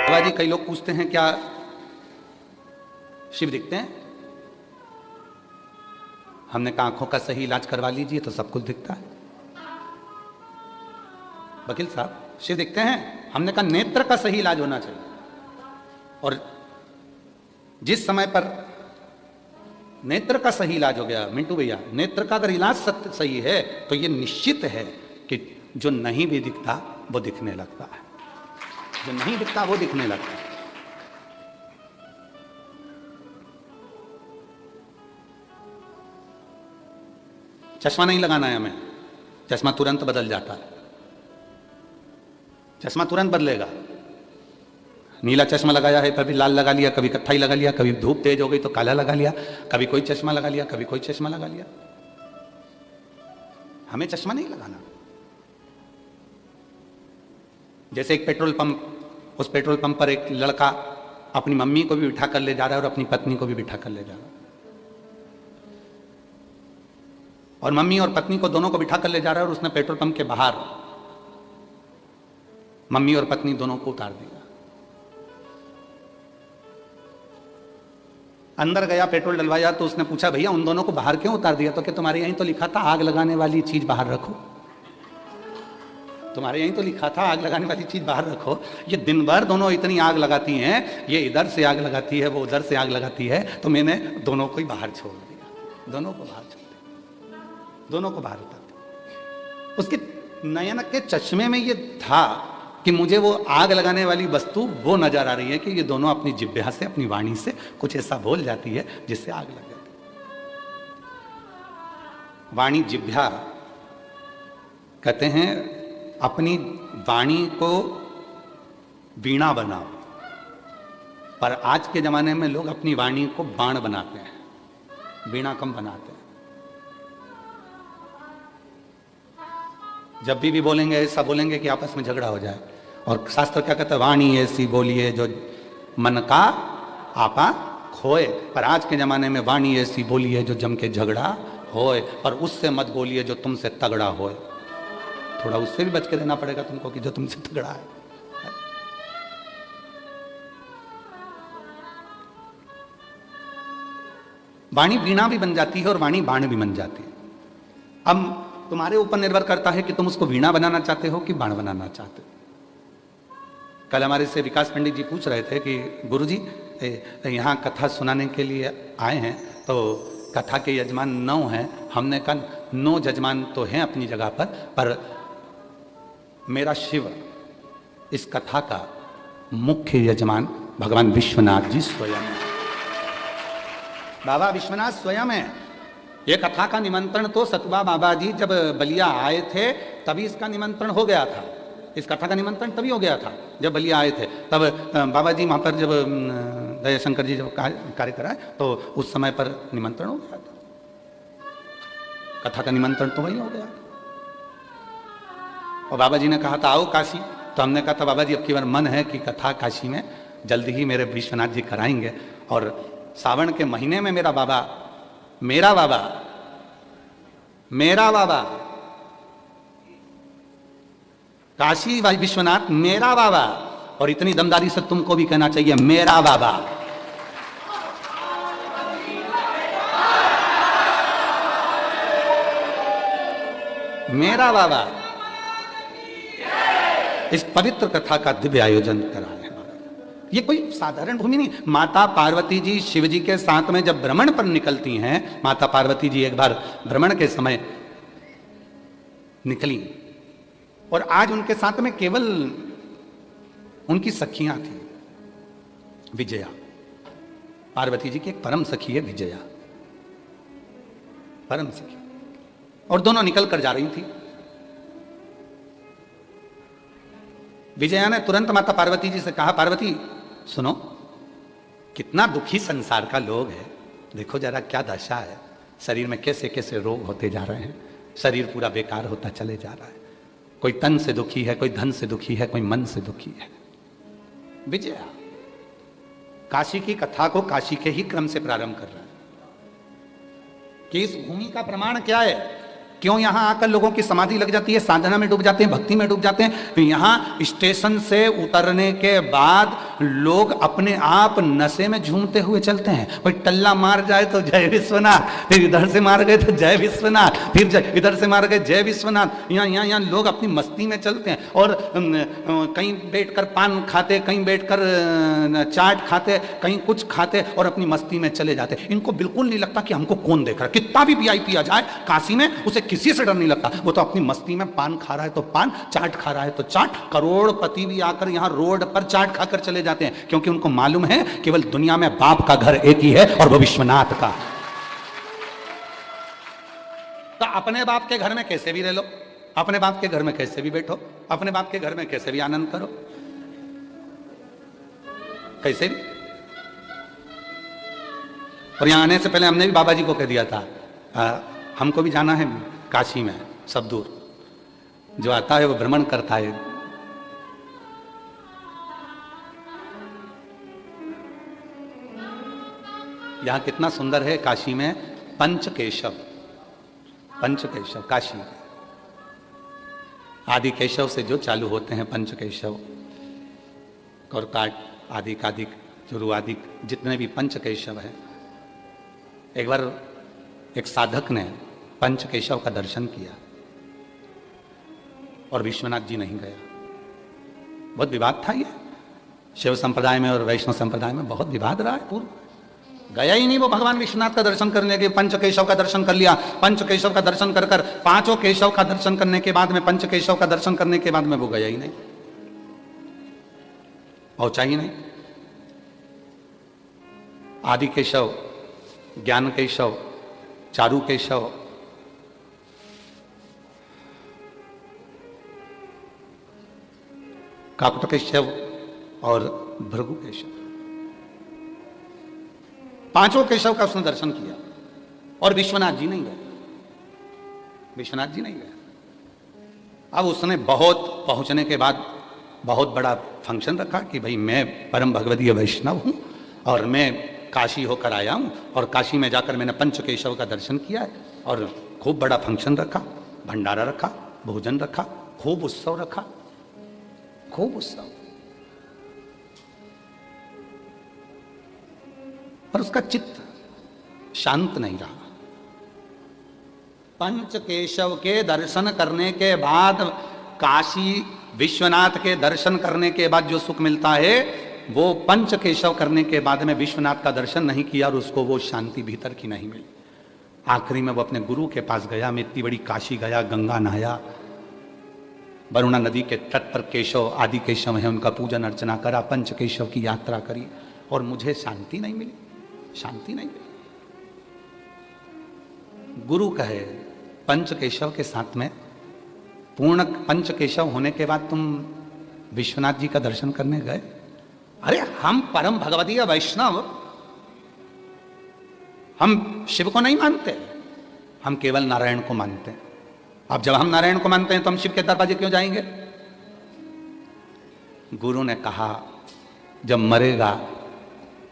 बाबा जी, कई लोग पूछते हैं क्या शिव दिखते हैं? हमने कहा आंखों का सही इलाज करवा लीजिए तो सब कुछ दिखता है। वकील साहब, शिव दिखते हैं? हमने कहा नेत्र का सही इलाज होना चाहिए। और जिस समय पर नेत्र का सही इलाज हो गया, मिंटू भैया, नेत्र का अगर इलाज सही है तो यह निश्चित है कि जो नहीं भी दिखता वो दिखने लगता है, जो नहीं दिखता वो दिखने लगता है। चश्मा नहीं लगाना है हमें, चश्मा तुरंत बदल जाता है, चश्मा तुरंत बदलेगा। नीला चश्मा लगाया है, कभी लाल लगा लिया, कभी कत्थई लगा लिया, कभी धूप तेज हो गई तो काला लगा लिया, कभी कोई चश्मा लगा लिया, कभी कोई चश्मा लगा लिया। हमें चश्मा नहीं लगाना। जैसे एक पेट्रोल पंप, उस पेट्रोल पंप पर एक लड़का अपनी मम्मी को भी बिठा कर ले जा रहा है और अपनी पत्नी को भी बिठा कर ले जा रहा है, और मम्मी और पत्नी को दोनों को बिठा कर ले जा रहा है, और उसने पेट्रोल पंप के बाहर मम्मी और पत्नी दोनों को उतार दिया। अंदर गया, पेट्रोल डलवाया तो उसने पूछा, भैया उन दोनों को बाहर क्यों उतार दिया? तो कि तुम्हारे यहीं तो लिखा था आग लगाने वाली चीज बाहर रखो, तुम्हारे यहीं तो लिखा था आग लगाने वाली चीज बाहर रखो। ये दिन भर दोनों इतनी आग लगाती हैं, ये इधर से आग लगाती है, वो उधर से आग लगाती है, तो मैंने दोनों को ही बाहर छोड़ दिया, दोनों को बाहर छोड़ दिया, दोनों को बाहर उतार दिया। उसके नयन के चश्मे में ये था कि मुझे वो आग लगाने वाली वस्तु वो नजर आ रही है कि ये दोनों अपनी जिह्वा से, अपनी वाणी से कुछ ऐसा बोल जाती है जिससे आग लग जाती है। वाणी, जिह्वा, कहते हैं अपनी वाणी को वीणा बनाओ, पर आज के जमाने में लोग अपनी वाणी को बाण बनाते हैं, वीणा कम बनाते हैं। जब भी बोलेंगे ऐसा बोलेंगे कि आपस में झगड़ा हो जाए। और शास्त्र क्या कहता है? वाणी ऐसी बोलिए जो मन का आपा खोए। पर आज के जमाने में वाणी ऐसी बोलिए जो जम के झगड़ा होए, पर उससे मत बोलिए जो तुमसे तगड़ा होए। थोड़ा उससे भी बच के रहना पड़ेगा तुमको कि जो तुमसे तगड़ा है। वाणी वीणा भी बन जाती है और वाणी बाण भी बन जाती है। अब तुम्हारे ऊपर निर्भर करता है कि तुम उसको वीणा बनाना चाहते हो कि बाण बनाना चाहते हो। कल हमारे से विकास पंडित जी पूछ रहे थे कि गुरुजी यहाँ कथा सुनाने के लिए आए हैं, तो कथा के यजमान 9 हैं। हमने कहा 9 यजमान तो हैं अपनी जगह पर मेरा शिव इस कथा का मुख्य यजमान भगवान विश्वनाथ जी स्वयं है। बाबा विश्वनाथ स्वयं है। ये कथा का निमंत्रण तो सतुबा बाबा जी जब बलिया आए थे तभी इसका निमंत्रण हो गया था। इस कथा का निमंत्रण तभी हो गया था जब बलिया आए थे। तब बाबा जी वहाँ पर जब दयाशंकर जी जब कार्य कराए तो उस समय पर निमंत्रण हो गया था। कथा का निमंत्रण तो वही हो गया। और बाबा जी ने कहा था आओ काशी, तो हमने कहा था बाबा जी अब की बार मन है कि कथा काशी में जल्दी ही मेरे विश्वनाथ जी कराएंगे। और सावन के महीने में मेरा बाबा काशी विश्वनाथ मेरा बाबा, और इतनी दमदारी से तुमको भी कहना चाहिए मेरा बाबा। मेरा बाबा इस पवित्र कथा का दिव्य आयोजन करा है। ये कोई साधारण भूमि नहीं। माता पार्वती जी शिव जी के साथ में जब भ्रमण पर निकलती हैं, माता पार्वती जी एक बार भ्रमण के समय निकली और आज उनके साथ में केवल उनकी सखियां थी। विजया, पार्वती जी की एक परम सखी है विजया, परम सखी, और दोनों निकल कर जा रही थी। विजया ने तुरंत माता पार्वती जी से कहा, पार्वती सुनो, कितना दुखी संसार का लोग है, देखो जरा क्या दशा है, शरीर में कैसे कैसे रोग होते जा रहे हैं, शरीर पूरा बेकार होता चले जा रहा है। कोई तन से दुखी है, कोई धन से दुखी है, कोई मन से दुखी है। विजया काशी की कथा को काशी के ही क्रम से प्रारंभ कर रहा है कि इस भूमि का प्रमाण क्या है क्यों यहाँ आकर लोगों की समाधि लग जाती है, साधना में डूब जाते हैं, भक्ति में डूब जाते हैं? तो यहाँ स्टेशन से उतरने के बाद लोग अपने आप नशे में झूमते हुए चलते हैं। कोई टल्ला मार जाए तो जय विश्वनाथ, फिर इधर से मार गए तो जय विश्वनाथ, फिर इधर से मार गए जय विश्वनाथ। यहाँ लोग अपनी मस्ती में चलते हैं और कहीं बैठकर पान खाते, कहीं बैठकर चाट खाते, कहीं कुछ खाते और अपनी मस्ती में चले जाते। इनको बिल्कुल नहीं लगता कि हमको कौन देख रहा है। कितना भी वीआईपी आ जाए काशी में, उसे किसी से डर नहीं लगता। वो तो अपनी मस्ती में पान खा रहा है तो पान, चाट खा रहा है तो चाट। करोड़पति भी आकर यहां रोड पर चाट खाकर चले जाते हैं, क्योंकि उनको मालूम है केवल दुनिया में बाप का घर एक ही है और वो विश्वनाथ का। तो अपने बाप के घर में कैसे भी रह लो, अपने बाप के घर में कैसे भी बैठो, अपने बाप के घर में कैसे भी आनंद करो, कैसे भी। और यहां आने से पहले हमने भी बाबा जी को कह दिया था, हमको भी जाना है काशी में, सब दूर। जो आता है वो भ्रमण करता है। यहां कितना सुंदर है काशी में पंचकेशव। पंचकेशव काशी, आदि केशव से जो चालू होते हैं पंचकेशव, कौरकाट आदि कादिक जुरुआदिक, जितने भी पंचकेशव हैं। एक बार एक साधक ने पंचकेशव का दर्शन किया और विश्वनाथ जी नहीं गया। बहुत विवाद था ये शिव संप्रदाय में और वैष्णव संप्रदाय में, बहुत विवाद रहा है। पूर्व गया ही नहीं वो भगवान विश्वनाथ का दर्शन करने के। पंचकेशव का दर्शन कर लिया, पंचकेशव का दर्शन कर कर पांचों केशव का दर्शन करने के बाद में, पंचकेशव का दर्शन करने के बाद में वो गया ही नहीं, पहुंचा ही नहीं। आदि केशव, ज्ञान केशव, चारु केशव, काकुट केशव और भृगु केशव, पांचों केशव का उसने दर्शन किया और विश्वनाथ जी नहीं गए, विश्वनाथ जी नहीं गए। अब उसने बहुत पहुंचने के बाद बहुत बड़ा फंक्शन रखा कि भाई मैं परम भगवदीय वैष्णव हूं और मैं काशी होकर आया हूं और काशी में जाकर मैंने पंचकेशव का दर्शन किया है। और खूब बड़ा फंक्शन रखा, भंडारा रखा, भोजन रखा, खूब उत्सव रखा, खूब उत्सव। पर उसका चित्त शांत नहीं रहा। पंचकेशव के दर्शन करने के बाद, काशी विश्वनाथ के दर्शन करने के बाद जो सुख मिलता है, वो पंचकेशव करने के बाद में विश्वनाथ का दर्शन नहीं किया और उसको वो शांति भीतर की नहीं मिली। आखिरी में वो अपने गुरु के पास गया। मैं इतनी बड़ी काशी गया, गंगा नहाया, वरुणा नदी के तट पर केशव, आदि केशव है, उनका पूजन अर्चना करा, पंचकेशव की यात्रा करी और मुझे शांति नहीं मिली, शांति नहीं मिली। गुरु कहे पंचकेशव के साथ में, पूर्ण पंचकेशव होने के बाद तुम विश्वनाथ जी का दर्शन करने गए? अरे हम परम भगवदीय वैष्णव, हम शिव को नहीं मानते, हम केवल नारायण को मानते हैं। अब जब हम नारायण को मानते हैं तो हम शिव के दरवाजे क्यों जाएंगे? गुरु ने कहा जब मरेगा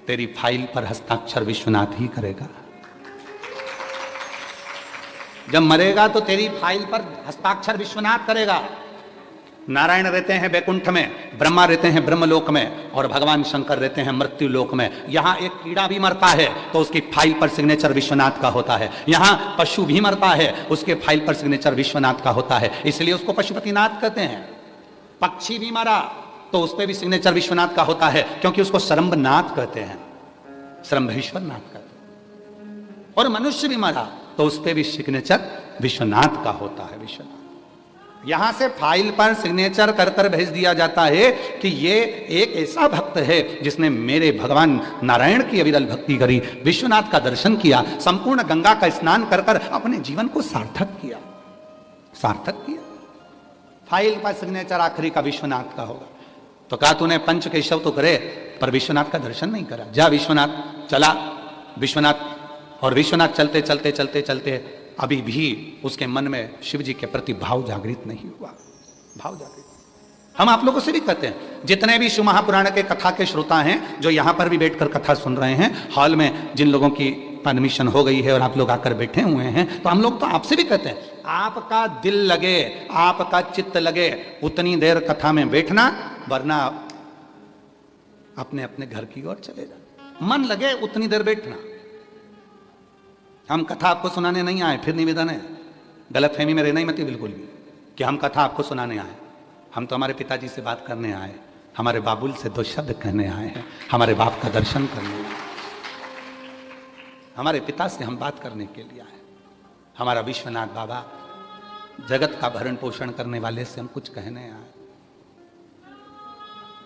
तेरी फाइल पर हस्ताक्षर विश्वनाथ ही करेगा। जब मरेगा तो तेरी फाइल पर हस्ताक्षर विश्वनाथ करेगा। नारायण रहते हैं वैकुंठ में, ब्रह्मा रहते हैं ब्रह्मलोक में और भगवान शंकर रहते हैं मृत्यु लोक में। यहां एक कीड़ा भी मरता है तो उसकी फाइल पर सिग्नेचर विश्वनाथ का होता है। यहां पशु भी मरता है, उसके फाइल पर सिग्नेचर विश्वनाथ का होता है, इसलिए उसको पशुपतिनाथ कहते हैं। पक्षी भी मरा तो उस पर भी सिग्नेचर विश्वनाथ का होता है, क्योंकि उसको सरंभनाथ कहते हैं, सरंभेश्वर नाथ कहते हैं। और मनुष्य भी मरा तो उस पर भी सिग्नेचर विश्वनाथ का होता है, विश्वनाथ। यहां से फाइल पर सिग्नेचर कर कर भेज दिया जाता है कि ये एक ऐसा भक्त है जिसने मेरे भगवान नारायण की अविरल भक्ति करी, विश्वनाथ का दर्शन किया, संपूर्ण गंगा का स्नान कर कर अपने जीवन को सार्थक किया, सार्थक किया। फाइल पर सिग्नेचर आखिरी का विश्वनाथ का होगा। तो कहा तूने पंचकेशव तो करे पर विश्वनाथ का दर्शन नहीं करा। जा विश्वनाथ, चला विश्वनाथ। और विश्वनाथ चलते चलते चलते चलते अभी भी उसके मन में शिव जी के प्रति भाव जागृत नहीं हुआ, भाव जागृत। हम आप लोगों से भी कहते हैं, जितने भी शिव महापुराण के कथा के श्रोता हैं जो यहाँ पर भी बैठकर कथा सुन रहे हैं, हॉल में जिन लोगों की परमिशन हो गई है और आप लोग आकर बैठे हुए हैं, तो हम लोग तो आपसे भी कहते हैं आपका दिल लगे, आपका चित्त लगे, उतनी देर कथा में बैठना, वरना अपने अपने घर की ओर चले जाना। मन लगे उतनी देर बैठना। हम कथा आपको सुनाने नहीं आए, फिर निवेदन है, गलतफहमी में रहना ही मत बिल्कुल भी कि हम कथा आपको सुनाने आए। हम तो हमारे पिताजी से बात करने आए, हमारे बाबुल से दो शब्द कहने आए हैं, हमारे बाप का दर्शन करने आए, हमारे पिता से हम बात करने के लिए आए। हमारा विश्वनाथ बाबा जगत का भरण पोषण करने वाले से हम कुछ कहने आए,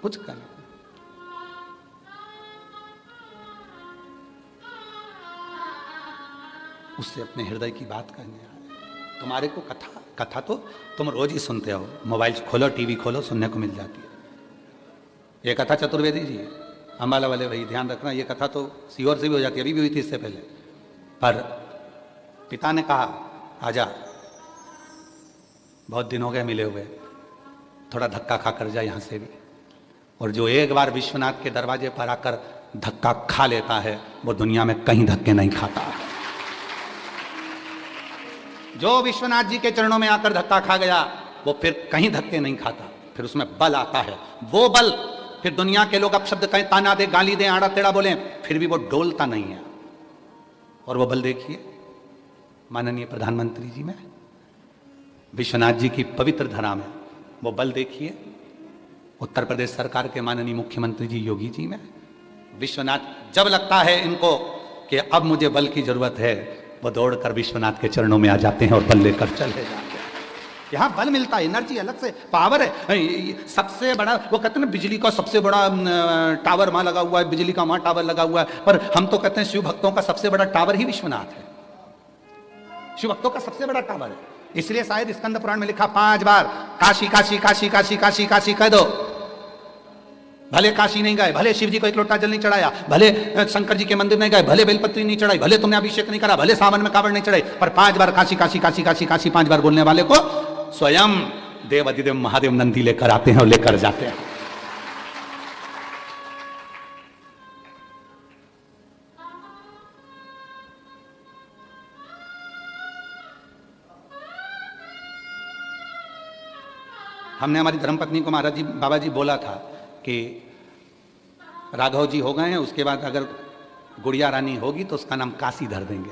कुछ कहने। उससे अपने हृदय की बात करने आए। तुम्हारे को कथा तो तुम रोज ही सुनते हो, मोबाइल खोलो, टीवी खोलो, सुनने को मिल जाती है। ये कथा चतुर्वेदी जी, अम्बाला वाले भाई ध्यान रखना, ये कथा तो सीहोर से भी हो जाती है, अभी भी हुई थी इससे पहले। पर पिता ने कहा आजा, बहुत दिन हो गए मिले हुए, थोड़ा धक्का खा कर जा यहाँ से भी। और जो एक बार विश्वनाथ के दरवाजे पर आकर धक्का खा लेता है, वो दुनिया में कहीं धक्के नहीं खाता। जो विश्वनाथ जी के चरणों में आकर धक्का खा गया, वो फिर कहीं धक्के नहीं खाता, फिर उसमें बल आता है। वो बल फिर दुनिया के लोग अपशब्द कहें, ताना दे, गाली दे, आड़ा टेढ़ा बोले, फिर भी वो डोलता नहीं है। और वो बल देखिए माननीय प्रधानमंत्री जी में, विश्वनाथ जी की पवित्र धरा में, वो बल देखिए उत्तर प्रदेश सरकार के माननीय मुख्यमंत्री जी योगी जी में। विश्वनाथ जब लगता है इनको कि अब मुझे बल की जरूरत है, वो दौड़कर विश्वनाथ के चरणों में आ जाते हैं और बल लेकर चले जाते हैं। यहाँ बल मिलता है, एनर्जी अलग से, पावर है। सबसे बड़ा वो कहते हैं ना, बिजली का सबसे बड़ा टावर वहां लगा हुआ है, बिजली का वहां टावर लगा हुआ है, पर हम तो कहते हैं शिव भक्तों का सबसे बड़ा टावर ही विश्वनाथ है। शिव भक्तों का सबसे बड़ा टावर है। इसलिए शायद स्कंद पुराण में लिखा 5 बार काशी काशी काशी काशी काशी काशी कह दो। भले काशी नहीं गए, भले शिव जी को एक लोटा जल नहीं चढ़ाया, भले शंकर जी के मंदिर नहीं गए, भले बेलपत्री नहीं चढ़ाई, भले तुमने अभिषेक नहीं करा, भले सावन में कावड़ नहीं चढ़ाई, पर 5 बार काशी काशी काशी काशी काशी 5 बार बोलने वाले को स्वयं देव अधिदेव महादेव नंदी लेकर आते हैं और लेकर जाते हैं। हमने हमारी धर्मपत्नी को महाराज जी बाबा जी बोला था कि राघव जी हो गए हैं, उसके बाद अगर गुड़िया रानी होगी तो उसका नाम काशी धर देंगे,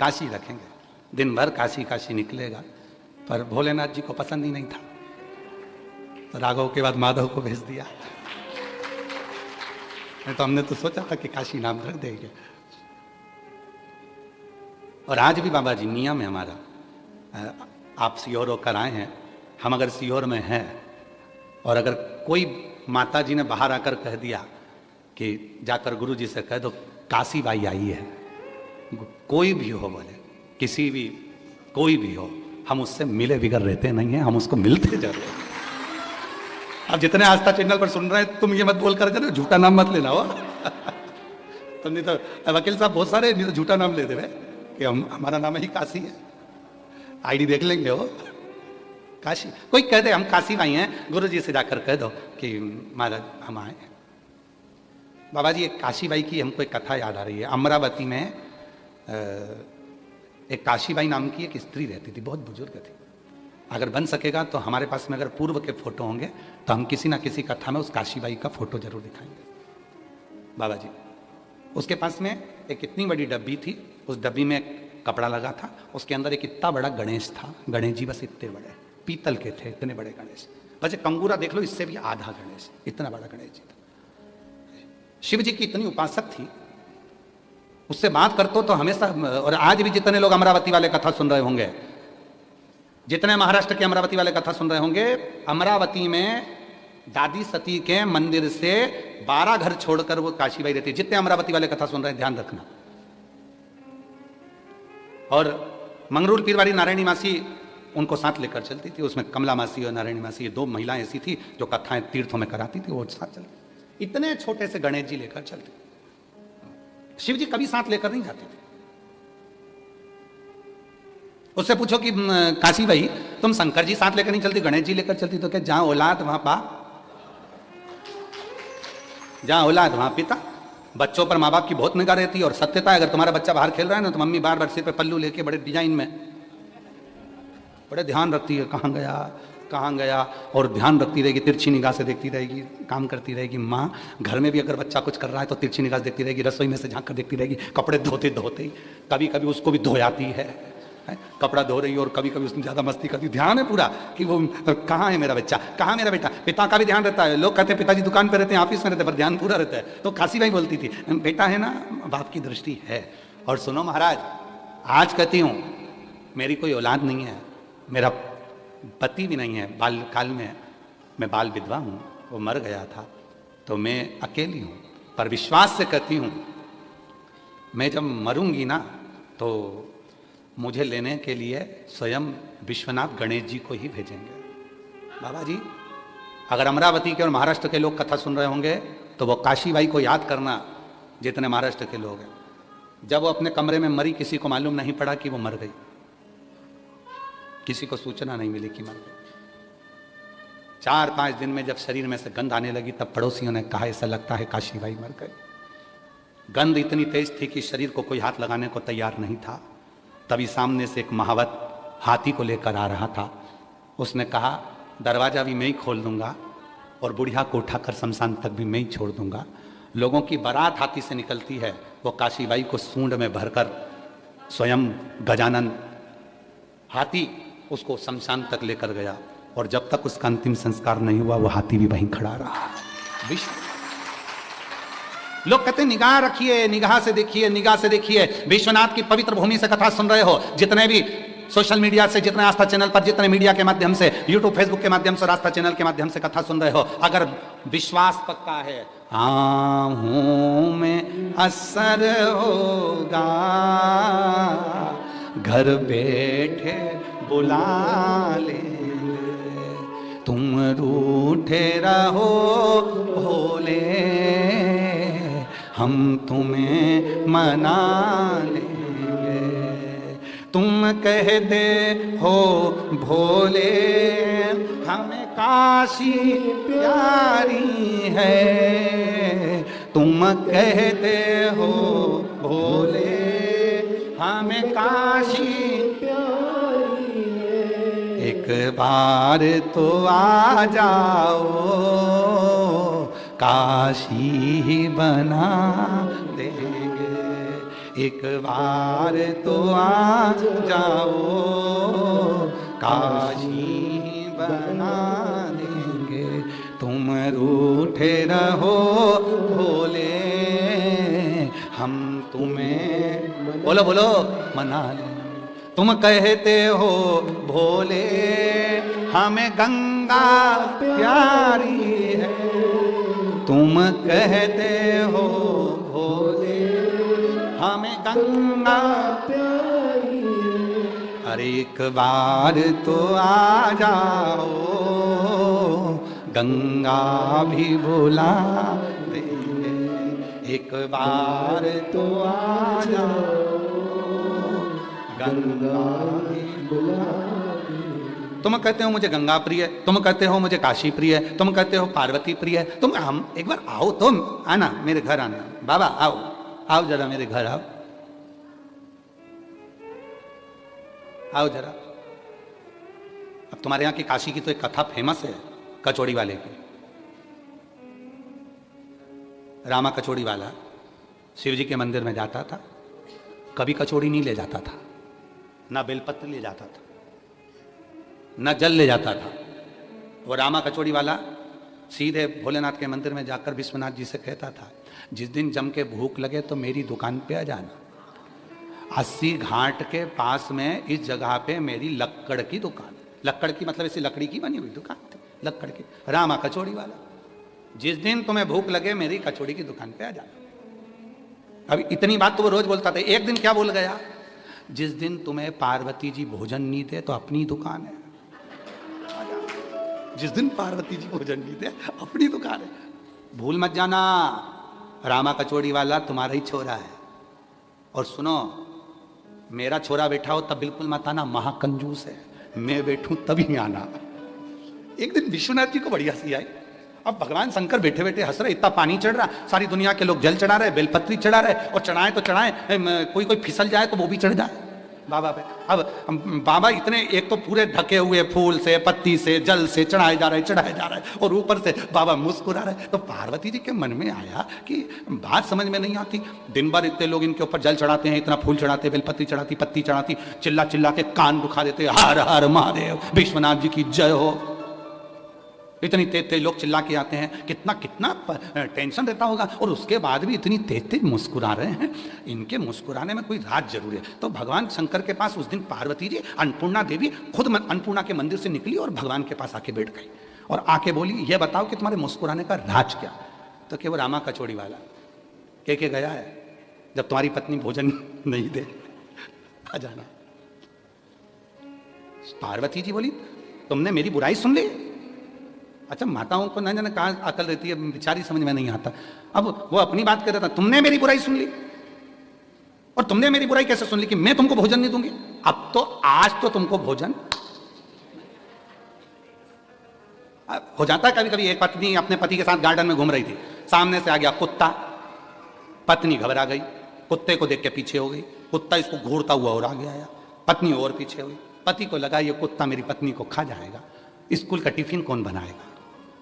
काशी रखेंगे, दिन भर काशी काशी निकलेगा। पर भोलेनाथ जी को पसंद ही नहीं था, तो राघव के बाद माधव को भेज दिया। तो हमने तो सोचा था कि काशी नाम रख देंगे। और आज भी बाबा जी नियम है हमारा, आप सीहोर होकर आए हैं, हम अगर सीहोर में हैं और अगर कोई माता जी ने बाहर आकर कह दिया कि जाकर गुरु जी से कह दो काशी बाई आई है, कोई भी हो, बोले किसी भी कोई भी हो, हम उससे मिले बिगड़ रहते नहीं हैं, हम उसको मिलते जा रहे हैं। अब जितने आस्था चैनल पर सुन रहे हैं, तुम ये मत बोल कर जरा झूठा नाम मत लेना हो। तुम नहीं तो वकील साहब बहुत सारे नहीं तो झूठा नाम लेते हुए कि हमारा नाम ही काशी है, आईडी देख लेंगे हो काशी। कोई कह दे हम काशी भाई हैं, गुरु जी से जाकर कह दो कि महाराज हम आए। बाबा जी एक काशी बाई की हमको एक कथा याद आ रही है। अमरावती में एक काशी बाई नाम की एक स्त्री रहती थी, बहुत बुजुर्ग थी। अगर बन सकेगा तो हमारे पास में अगर पूर्व के फोटो होंगे तो हम किसी ना किसी कथा में उस काशी बाई का फोटो जरूर दिखाएंगे। बाबा जी उसके पास में एक इतनी बड़ी डब्बी थी, उस डब्बी में कपड़ा लगा था, उसके अंदर एक इतना बड़ा गणेश था, गणेश जी बस इतने बड़े पीतल के थे, इतने बड़े गणेश, बस कंगूरा देख लो इससे भी आधा गणेश, इतना बड़ा गणेश जी था। शिव जी की इतनी उपासक थी, उससे बात करते तो हमेशा, और आज भी जितने लोग अमरावती वाले कथा सुन रहे होंगे, जितने महाराष्ट्र के अमरावती वाले कथा सुन रहे होंगे, अमरावती में दादी सती के मंदिर से 12 घर छोड़कर वो काशी बाई रहती। जितने अमरावती वाले कथा सुन रहे हैं ध्यान रखना। और मंगरूल पीरवाड़ी नारायणी मासी उनको साथ लेकर चलती थी, उसमें कमला मासी और नारायणी मासी, ये 2 महिलाएं ऐसी थी जो कथाएं तीर्थों में कराती थी, वो साथ चलती। इतने छोटे से गणेश जी लेकर चलते, शिव जी कभी साथ लेकर नहीं जाते थे। उससे पूछो कि काशी भाई तुम शंकर जी साथ लेकर नहीं चलती, गणेश जी लेकर चलती, तो क्या जहां औलाद वहां बाप, जहां औलाद वहां पिता। बच्चों पर माँ बाप की बहुत निगाह रहती है और सत्यता है। अगर तुम्हारा बच्चा बाहर खेल रहा है ना तो मम्मी बार बार सिर पे पल्लू लेके बड़े डिजाइन में बड़े ध्यान रखती है, कहाँ गया कहाँ गया, और ध्यान रखती रहेगी, तिरछी निगाह से देखती रहेगी, काम करती रहेगी। माँ घर में भी अगर बच्चा कुछ कर रहा है तो तिरछी निगाह से देखती रहेगी, रसोई में से झांक कर देखती रहेगी, कपड़े धोते धोते ही कभी कभी उसको भी धो जाती है, कपड़ा धो रही है और कभी कभी उसने ज़्यादा मस्ती करती। ध्यान है पूरा कि वो कहाँ है मेरा बच्चा, कहाँ मेरा बेटा। पिता का भी ध्यान रहता है। लोग कहते हैं पिताजी दुकान पर रहते हैं, ऑफिस में रहते हैं, पर ध्यान पूरा रहता है। तो काशी भाई बोलती थी, बेटा है ना, बाप की दृष्टि है। और सुनो महाराज, आज कहती हूँ मेरी कोई औलाद नहीं है, मेरा पति भी नहीं है, बाल काल में मैं बाल विधवा हूँ, वो मर गया था, तो मैं अकेली हूँ। पर विश्वास से कहती हूँ मैं जब मरूंगी ना तो मुझे लेने के लिए स्वयं विश्वनाथ गणेश जी को ही भेजेंगे। बाबा जी, अगर अमरावती के और महाराष्ट्र के लोग कथा सुन रहे होंगे तो वो काशी बाई को याद करना, जितने महाराष्ट्र के लोग हैं। जब वो अपने कमरे में मरी, किसी को मालूम नहीं पड़ा कि वो मर गई, किसी को सूचना नहीं मिली कि मर गई। 4-5 दिन में जब शरीर में से गंध आने लगी तब पड़ोसियों ने कहा ऐसा लगता है काशी बाई मर गए। गंध इतनी तेज थी कि शरीर को कोई हाथ लगाने को तैयार नहीं था। तभी सामने से एक महावत हाथी को लेकर आ रहा था। उसने कहा दरवाजा भी मैं ही खोल दूंगा और बुढ़िया को उठाकर शमशान तक भी मैं ही छोड़ दूंगा। लोगों की बारात हाथी से निकलती है, वो काशीबाई को सूंड में भरकर स्वयं गजानन हाथी उसको शमशान तक लेकर गया, और जब तक उसका अंतिम संस्कार नहीं हुआ वो हाथी भी वहीं खड़ा रहा। विश्व लोग कहते हैं निगाह रखिए, निगाह से देखिए, निगाह से देखिए। विश्वनाथ की पवित्र भूमि से कथा सुन रहे हो, जितने भी सोशल मीडिया से, जितने आस्था चैनल पर, जितने मीडिया के माध्यम से, यूट्यूब फेसबुक के माध्यम से, आस्था चैनल के माध्यम से कथा सुन रहे हो, अगर विश्वास पक्का है आहूं में असर होगा, घर बैठे बुला लेंगे, तुम रूठे रहो भोले, हम तुम्हें मना लेंगे। तुम कहते हो भोले हमें काशी प्यारी है, तुम कहते हो भोले हमें काशी प्यारी है। एक बार तो आ जाओ, काशी ही बना देंगे। एक बार तो आ जाओ, काशी ही बना देंगे। तुम रूठे रहो भोले, हम तुम्हें बोलो बोलो मना लेंगे। तुम कहते हो भोले हमें गंगा प्यारी है, तुम कहते हो भोले हमें गंगा प्यारी है। अरे एक बार तो आ जाओ, गंगा भी बुला देंगे। एक बार तो आ जाओ, गंगा भी बुला। तुम कहते हो मुझे गंगा प्रिय, तुम कहते हो मुझे काशी प्रिय, तुम कहते हो पार्वती प्रिय, तुम हम एक बार आओ, तुम आना मेरे घर आना। बाबा आओ, आओ जरा मेरे घर आओ, आओ जरा। अब तुम्हारे यहाँ की काशी की तो एक कथा फेमस है, कचौड़ी वाले की। रामा कचौड़ी वाला शिव जी के मंदिर में जाता था, कभी कचौड़ी नहीं ले जाता था, ना बेलपत्र ले जाता था, न जल ले जाता था। वो रामा कचौड़ी वाला सीधे भोलेनाथ के मंदिर में जाकर विश्वनाथ जी से कहता था, जिस दिन जम के भूख लगे तो मेरी दुकान पे आ जाना। 80 घाट के पास में इस जगह पे मेरी लक्कड़ की दुकान, लक्कड़ की मतलब ऐसी लकड़ी की बनी हुई दुकान थी, लक्कड़ की, रामा कचौड़ी वाला। जिस दिन तुम्हें भूख लगे मेरी कचौड़ी की दुकान पे आ जाना। अब इतनी बात तो वो रोज बोलता था। एक दिन क्या बोल गया, जिस दिन तुम्हें पार्वती जी भोजन नहीं दे तो अपनी दुकान है। जिस दिन पार्वती जी भोजन नहीं दे अपनी दुकान है। भूल मत जाना, रामा कचौड़ी वाला तुम्हारा ही छोरा है। और सुनो, मेरा छोरा बैठा हो तब बिल्कुल मत आना, महाकंजूस है। मैं बैठूं तभी आना। एक दिन विश्वनाथ जी को बढ़िया सी आई। अब भगवान शंकर बैठे बैठे हंस रहे, इतना पानी चढ़ रहा, सारी दुनिया के लोग जल चढ़ा रहे, बेलपत्री चढ़ा रहे, और चढ़ाए तो चढ़ाए, कोई कोई फिसल जाए तो वो भी चढ़ जाए। बाबा पे। अब बाबा इतने, एक तो पूरे ढके हुए फूल से, पत्ती से, जल से चढ़ाए जा रहे, और ऊपर से बाबा मुस्कुरा रहे। तो पार्वती जी के मन में आया कि बात समझ में नहीं आती, दिन भर इतने लोग इनके ऊपर जल चढ़ाते हैं, इतना फूल चढ़ाते, बेलपत्ती चढ़ाती, पत्ती चढ़ाती, चिल्ला चिल्ला के कान दुखा देते, हर हर महादेव, विश्वनाथ जी की जय हो। इतनी तेज तेज लोग चिल्ला के आते हैं, कितना कितना टेंशन रहता होगा, और उसके बाद भी इतनी तेज तेज मुस्कुरा रहे हैं। इनके मुस्कुराने में कोई राज जरूर है। तो भगवान शंकर के पास उस दिन पार्वती जी, अन्नपूर्णा देवी खुद अन्नपूर्णा के मंदिर से निकली और भगवान के पास आके बैठ गई और आके बोली, ये बताओ कि तुम्हारे मुस्कुराने का राज क्या? तो कि वो रामा कचौड़ी वाला के गया है, जब तुम्हारी पत्नी भोजन नहीं दे आ जाना। पार्वती जी बोली, तुमने मेरी बुराई सुन ली? अच्छा, माताओं को ना जाने कहाँ अकल रहती है, बेचारी समझ में नहीं आता। अब वो अपनी बात कर रहा था, तुमने मेरी बुराई सुन ली? और तुमने मेरी बुराई कैसे सुन ली कि मैं तुमको भोजन नहीं दूंगी? अब तो आज तो तुमको भोजन हो जाता है। कभी कभी एक पत्नी अपने पति के साथ गार्डन में घूम रही थी, सामने से आ गया कुत्ता, पत्नी घबरा गई, कुत्ते को देख के पीछे हो गई, कुत्ता इसको घूरता हुआ और आगे आया, पत्नी और पीछे हुई। पति को लगा ये कुत्ता मेरी पत्नी को खा जाएगा, स्कूल का टिफिन कौन बनाएगा,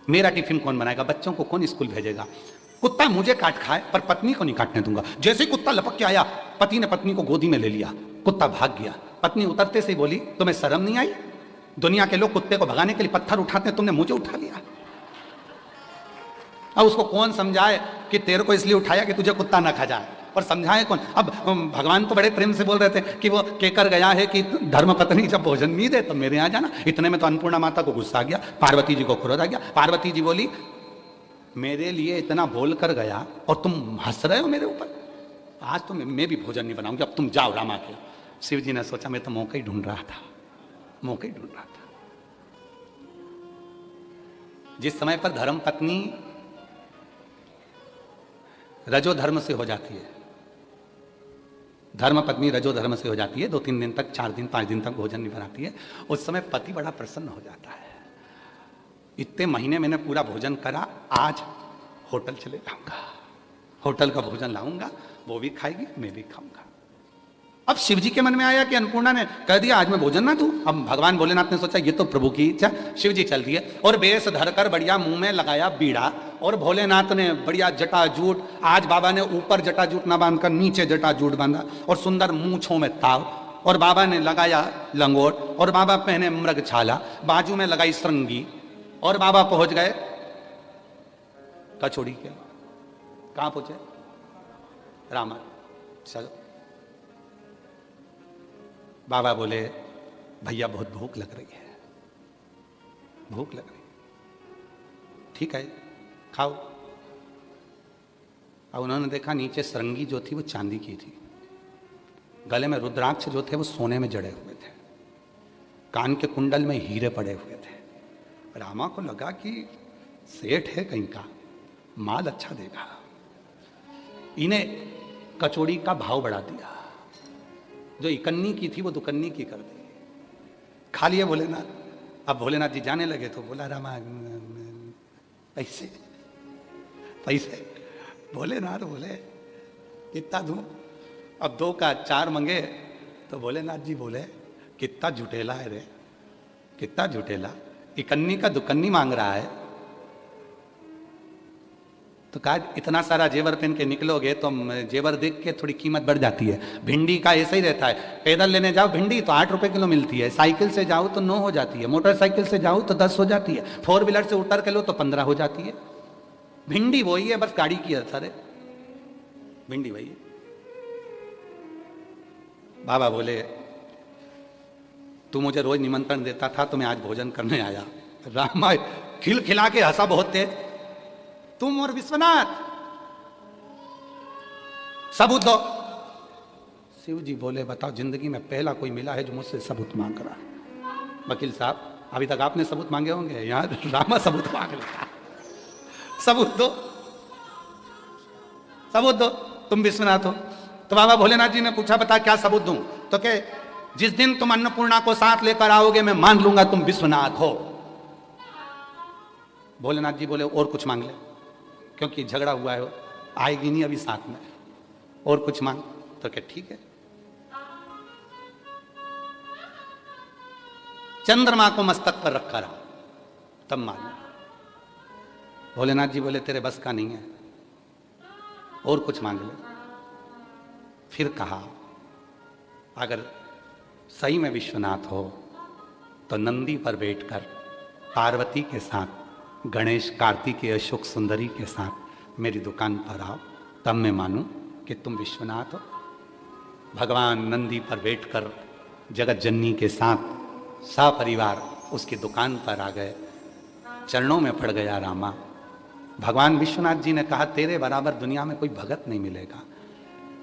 मेरा टिफिन कौन बनाएगा, बच्चों को कौन स्कूल भेजेगा? कुत्ता मुझे काट खाए पर पत्नी को नहीं काटने दूंगा। जैसे ही कुत्ता लपक के आया, पति ने पत्नी को गोदी में ले लिया, कुत्ता भाग गया। पत्नी उतरते से बोली, तुम्हें शर्म नहीं आई? दुनिया के लोग कुत्ते को भगाने के लिए पत्थर उठाते हैं, तुमने मुझे उठा लिया। अब उसको कौन समझाए कि तेरे को इसलिए उठाया कि तुझे कुत्ता ना खा जाए, और समझाए कौन? अब भगवान तो बड़े प्रेम से बोल रहे थे कि वो केकर गया है कि धर्म पत्नी जब भोजन नहीं दे तो मेरे यहाँ जाना। इतने में तो अन्नपूर्णा माता को गुस्सा आ गया, पार्वती जी को क्रोध आ गया। पार्वती जी बोली, मेरे लिए इतना बोल कर गया और तुम हंस रहे हो मेरे ऊपर, आज तो मैं भी भोजन नहीं बनाऊंगी, अब तुम जाओ रामा के। शिव जी ने सोचा, मैं तो मौका ही ढूंढ रहा था, मौका ही ढूंढ रहा था। जिस समय पर धर्म पत्नी रजो धर्म से हो जाती है, धर्म पत्नी रजो धर्म से हो जाती है, 2-3 दिन तक, 4 दिन 5 दिन तक भोजन नहीं बनाती है, उस समय पति बड़ा प्रसन्न हो जाता है। इतने महीने मैंने पूरा भोजन करा, आज होटल चले जाऊंगा, होटल का भोजन लाऊंगा, वो भी खाएगी मैं भी खाऊंगा। अब शिव जी के मन में आया कि अन्नपूर्णा ने कह दिया आज मैं भोजन ना दूं। अब भगवान भोलेनाथ ने सोचा ये तो प्रभु की इच्छा। शिव जी चल दिए और बेस धरकर बढ़िया मुंह में लगाया बीड़ा, और भोलेनाथ ने बढ़िया जटाजूट, आज बाबा ने ऊपर जटाजूट ना बांधकर नीचे जटाजूट बांधा और सुंदर मूंछों में ताव, और बाबा ने लगाया लंगोट, और बाबा पहने मृग छाला, बाजू में लगाई श्रृंगी, और बाबा पहुंच गए कचौड़ी के। कहां पहुंचे? रामा। चलो, बाबा बोले, भैया बहुत भूख लग रही है, भूख लग रही है, ठीक है खाओ। और उन्होंने देखा नीचे श्रृंगी जो थी वो चांदी की थी, गले में रुद्राक्ष जो थे वो सोने में जड़े हुए थे, कान के कुंडल में हीरे पड़े हुए थे। रामा को लगा कि सेठ है कहीं का, माल अच्छा देगा। इन्हें कचौड़ी का भाव बढ़ा दिया, जो इकन्नी की थी वो दुकन्नी की कर दी। खा लिए भोलेनाथ। अब भोलेनाथ जी जाने लगे तो बोला, रामा पैसे पैसे। भोलेनाथ बोले, कितना दूं? अब 2 का 4 मंगे तो भोलेनाथ जी बोले, कितना जुटेला है रे, कितना जुटेला, इकन्नी का दुकन्नी मांग रहा है। तो कहा, इतना सारा जेवर पहन के निकलोगे तो जेवर देख के थोड़ी कीमत बढ़ जाती है। भिंडी का ऐसा ही रहता है, पैदल लेने जाओ भिंडी तो 8 रुपए किलो मिलती है, साइकिल से जाओ तो 9 हो जाती है, मोटरसाइकिल से जाओ तो 10 हो जाती है, 4 व्हीलर से उतर के लो तो 15 हो जाती है। भिंडी वही है, बस गाड़ी की असर है, भिंडी वही है। बाबा बोले, तू मुझे रोज निमंत्रण देता था तो मैं आज भोजन करने आया। रामा खिलखिला के हंसा बहुत तेज, तुम और विश्वनाथ सबूत दो। शिव जी बोले, बताओ, जिंदगी में पहला कोई मिला है जो मुझसे सबूत मांग रहा। वकील साहब, अभी तक आपने सबूत मांगे होंगे, यहां रामा सबूत मांग लेता। सबूत दो, सबूत दो, तुम विश्वनाथ हो। तो बाबा भोलेनाथ जी ने पूछा, बता क्या सबूत दूं? तो क्या, जिस दिन तुम अन्नपूर्णा को साथ लेकर आओगे मैं मान लूंगा तुम विश्वनाथ हो। भोलेनाथ जी बोले, और कुछ मांग ले, क्योंकि झगड़ा हुआ है, आएगी नहीं अभी साथ में, और कुछ मांग। तो क्या ठीक है। चंद्रमा को मस्तक पर रखा रहा, तब मालूम। भोलेनाथ जी बोले तेरे बस का नहीं है, और कुछ मांग ले। फिर कहा अगर सही में विश्वनाथ हो तो नंदी पर बैठकर पार्वती के साथ, गणेश, कार्तिकेय, अशोक सुंदरी के साथ मेरी दुकान पर आओ, तब मैं मानूं कि तुम विश्वनाथ हो। भगवान नंदी पर बैठकर जगत जननी के साथ सपरिवार उसकी दुकान पर आ गए, चरणों में पड़ गया रामा। भगवान विश्वनाथ जी ने कहा तेरे बराबर दुनिया में कोई भगत नहीं मिलेगा।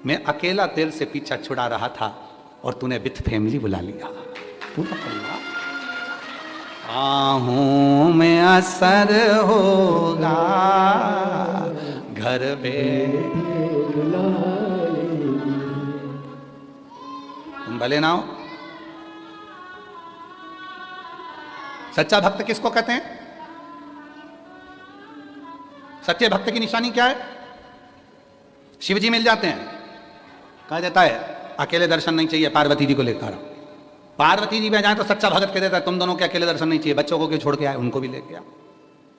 मैं अकेला तेल से पीछा छुड़ा रहा था और तूने विथ फैमिली बुला लिया, पूरा परिवार। आहूं में असर होगा घर तुम भले ना हो। सच्चा भक्त किसको कहते हैं? सच्चे भक्त की निशानी क्या है? शिव जी मिल जाते हैं, कह देता है अकेले दर्शन नहीं चाहिए, पार्वती जी को लेकर आओ। पार्वती जी में जाए तो सच्चा भगत कह देता है तुम दोनों के अकेले दर्शन नहीं चाहिए, बच्चों को क्यों छोड़ के आए, उनको भी लेके आओ।